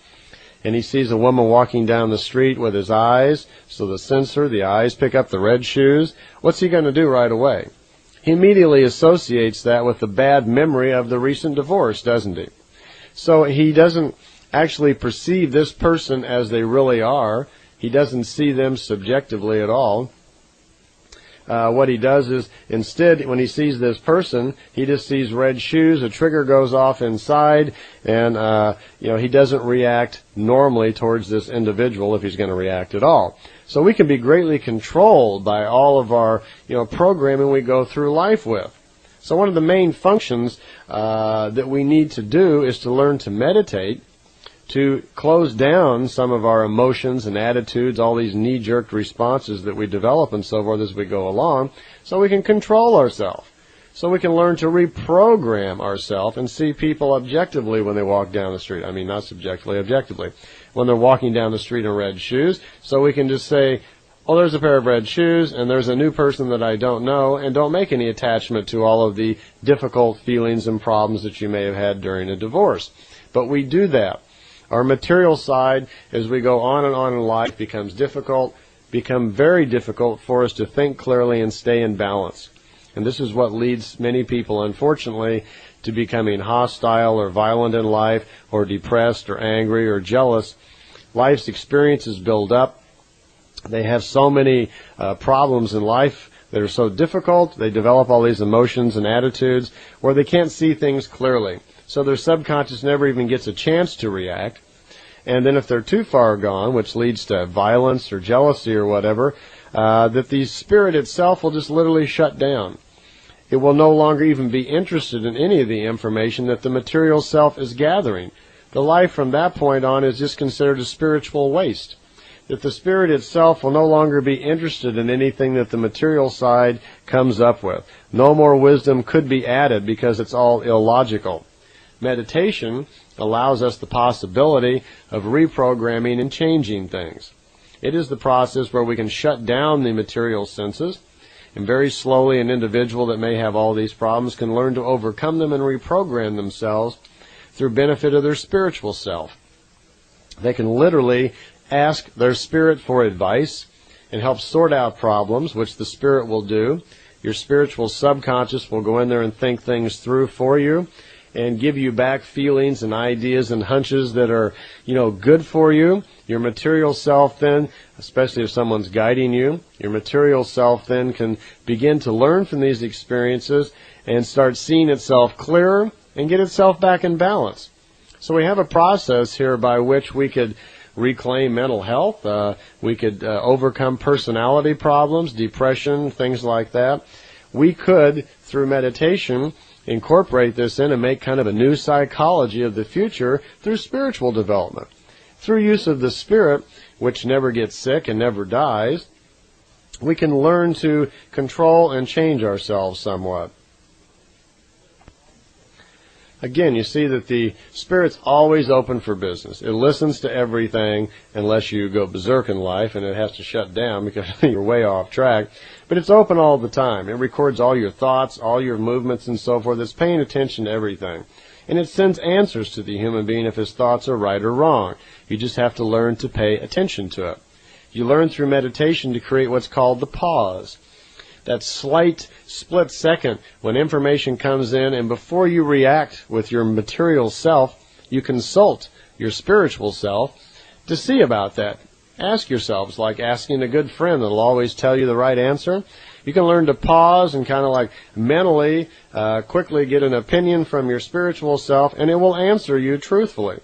and he sees a woman walking down the street with his eyes, so the eyes pick up the red shoes. What's he going to do right away? He immediately associates that with the bad memory of the recent divorce, doesn't he? So he doesn't actually perceive this person as they really are. He doesn't see them subjectively at all. What he does is, instead, when he sees this person, he just sees red shoes, a trigger goes off inside, and he doesn't react normally towards this individual if he's going to react at all. So we can be greatly controlled by all of our programming we go through life with. So one of the main functions that we need to do is to learn to meditate, to close down some of our emotions and attitudes, all these knee-jerk responses that we develop and so forth as we go along, so we can control ourselves, so we can learn to reprogram ourselves and see people objectively when they walk down the street. I mean, not subjectively, objectively. When they're walking down the street in red shoes, so we can just say, oh, there's a pair of red shoes, and there's a new person that I don't know, and don't make any attachment to all of the difficult feelings and problems that you may have had during a divorce. But we do that. Our material side, as we go on in life, becomes very difficult for us to think clearly and stay in balance. And this is what leads many people, unfortunately, to becoming hostile or violent in life, or depressed or angry or jealous. Life's experiences build up. They have so many problems in life that are so difficult. They develop all these emotions and attitudes where they can't see things clearly. So their subconscious never even gets a chance to react. And then if they're too far gone, which leads to violence or jealousy or whatever, that the spirit itself will just literally shut down. It will no longer even be interested in any of the information that the material self is gathering. The life from that point on is just considered a spiritual waste. That the spirit itself will no longer be interested in anything that the material side comes up with. No more wisdom could be added because it's all illogical. Meditation allows us the possibility of reprogramming and changing things. It is the process where we can shut down the material senses, and very slowly an individual that may have all these problems can learn to overcome them and reprogram themselves through benefit of their spiritual self. They can literally ask their spirit for advice and help sort out problems, which the spirit will do. Your spiritual subconscious will go in there and think things through for you and give you back feelings and ideas and hunches that are, good for you. Your material self then, especially if someone's guiding you, your material self then can begin to learn from these experiences and start seeing itself clearer and get itself back in balance. So we have a process here by which we could reclaim mental health. We could overcome personality problems, depression, things like that. We could, through meditation, incorporate this in and make kind of a new psychology of the future through spiritual development. Through use of the spirit, which never gets sick and never dies, we can learn to control and change ourselves somewhat. Again, you see that the spirit's always open for business. It listens to everything unless you go berserk in life and it has to shut down because you're way off track. But it's open all the time. It records all your thoughts, all your movements and so forth. It's paying attention to everything. And it sends answers to the human being if his thoughts are right or wrong. You just have to learn to pay attention to it. You learn through meditation to create what's called the pause. That slight split second when information comes in, and before you react with your material self, you consult your spiritual self to see about that. Ask yourselves, like asking a good friend that'll always tell you the right answer. You can learn to pause and kind of like mentally quickly get an opinion from your spiritual self, and it will answer you truthfully.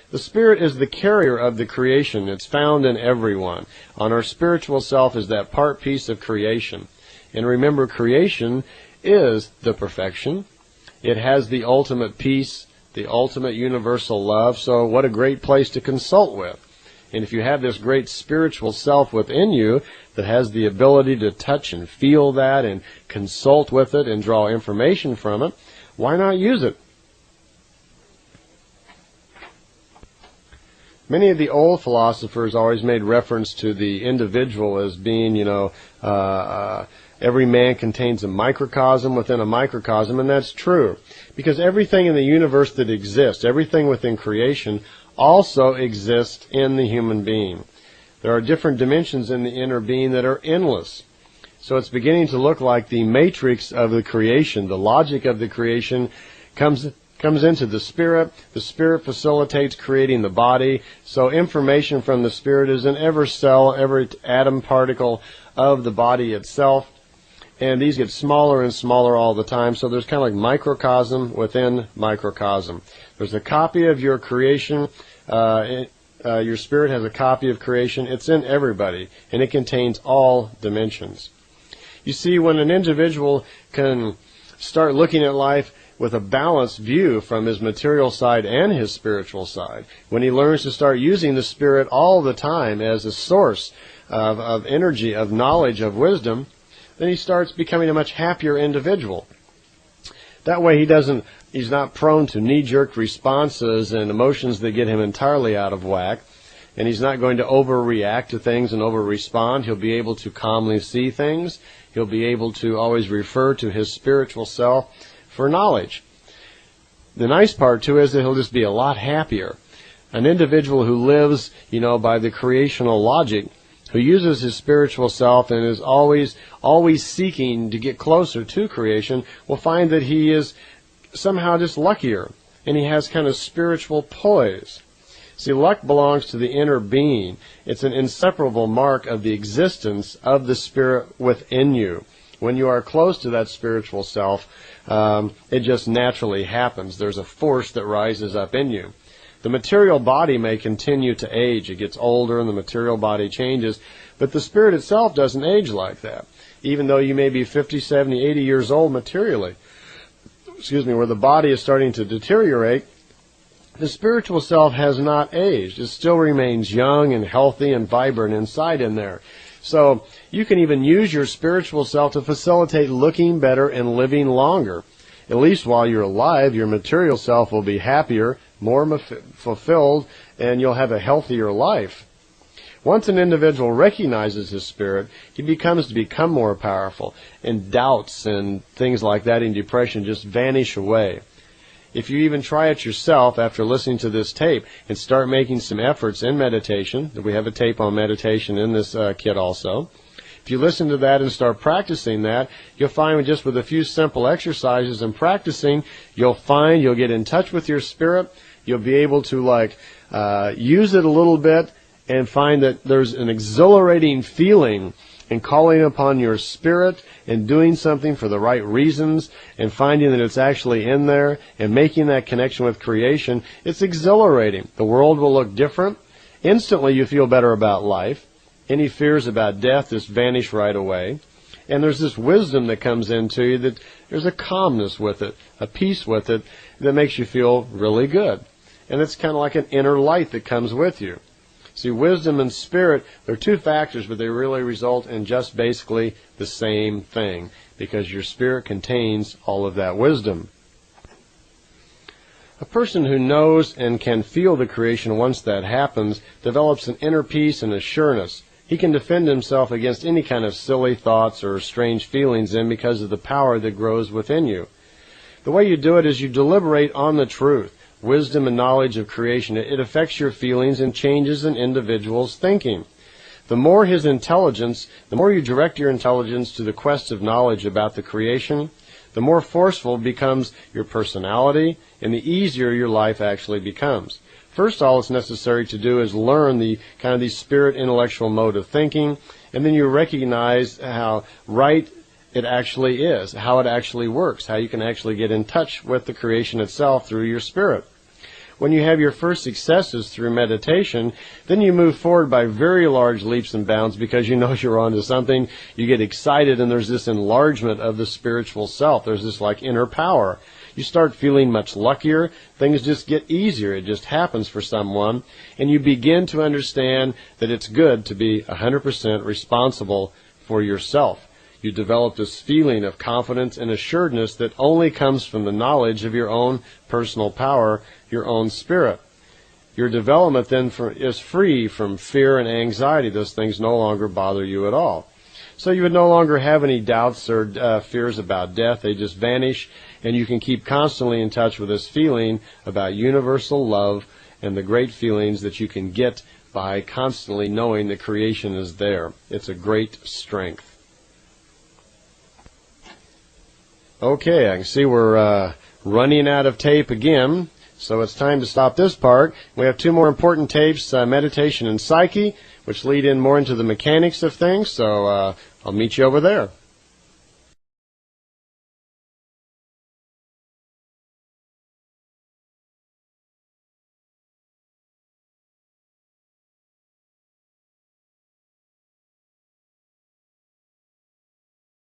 The spirit is the carrier of the creation. It's found in everyone. On our spiritual self is that part piece of creation. And remember, creation is the perfection. It has the ultimate peace, the ultimate universal love. So what a great place to consult with. And if you have this great spiritual self within you that has the ability to touch and feel that and consult with it and draw information from it, why not use it? Many of the old philosophers always made reference to the individual as being, every man contains a microcosm within a microcosm, and that's true. Because everything in the universe that exists, everything within creation, also exists in the human being. There are different dimensions in the inner being that are endless. So it's beginning to look like the matrix of the creation, the logic of the creation comes into the spirit. The spirit facilitates creating the body. So information from the spirit is in every cell, every atom particle of the body itself. And these get smaller and smaller all the time. So there's kind of like microcosm within microcosm. There's a copy of your creation. Your spirit has a copy of creation. It's in everybody. And it contains all dimensions. You see, when an individual can start looking at life with a balanced view from his material side and his spiritual side, when he learns to start using the spirit all the time as a source of energy, of knowledge, of wisdom, then he starts becoming a much happier individual. That way he's not prone to knee-jerk responses and emotions that get him entirely out of whack, and he's not going to overreact to things and over-respond. He'll be able to calmly see things. He'll be able to always refer to his spiritual self for knowledge. The nice part, too, is that he'll just be a lot happier. An individual who lives, by the creational logic, who uses his spiritual self and is always seeking to get closer to creation, will find that he is somehow just luckier, and he has kind of spiritual poise. See, luck belongs to the inner being. It's an inseparable mark of the existence of the spirit within you. When you are close to that spiritual self, it just naturally happens. There's a force that rises up in you. The material body may continue to age. It gets older and the material body changes, but the spirit itself doesn't age like that. Even though you may be 50, 70, 80 years old materially, where the body is starting to deteriorate, the spiritual self has not aged. It still remains young and healthy and vibrant inside in there. So you can even use your spiritual self to facilitate looking better and living longer. At least while you're alive, your material self will be happier, more fulfilled, and you'll have a healthier life. Once an individual recognizes his spirit, he becomes to become more powerful, and doubts and things like that in depression just vanish away. If you even try it yourself after listening to this tape and start making some efforts in meditation, we have a tape on meditation in this kit also. If you listen to that and start practicing that, you'll find just with a few simple exercises and practicing, you'll get in touch with your spirit. You'll be able to use it a little bit and find that there's an exhilarating feeling in calling upon your spirit and doing something for the right reasons and finding that it's actually in there and making that connection with creation. It's exhilarating. The world will look different. Instantly you feel better about life. Any fears about death just vanish right away. And there's this wisdom that comes into you that there's a calmness with it, a peace with it that makes you feel really good. And it's kind of like an inner light that comes with you. See, wisdom and spirit, they're two factors, but they really result in just basically the same thing, because your spirit contains all of that wisdom. A person who knows and can feel the creation once that happens develops an inner peace and assurance. He can defend himself against any kind of silly thoughts or strange feelings because of the power that grows within you. The way you do it is you deliberate on the truth. Wisdom and knowledge of creation, it affects your feelings and changes an individual's thinking. The more his intelligence, the more you direct your intelligence to the quest of knowledge about the creation, the more forceful becomes your personality and the easier your life actually becomes. First, all it's necessary to do is learn the spirit intellectual mode of thinking, and then you recognize how right it actually is, how it actually works, how you can actually get in touch with the creation itself through your spirit. When you have your first successes through meditation, then you move forward by very large leaps and bounds because you know you're onto something. You get excited and there's this enlargement of the spiritual self. There's this inner power. You start feeling much luckier. Things just get easier. It just happens for someone. And you begin to understand that it's good to be 100% responsible for yourself. You develop this feeling of confidence and assuredness that only comes from the knowledge of your own personal power, your own spirit. Your development then is free from fear and anxiety. Those things no longer bother you at all. So you would no longer have any doubts or fears about death. They just vanish, and you can keep constantly in touch with this feeling about universal love and the great feelings that you can get by constantly knowing that creation is there. It's a great strength. Okay, I can see we're running out of tape again, so it's time to stop this part. We have two more important tapes, meditation and psyche, which lead in more into the mechanics of things, so I'll meet you over there.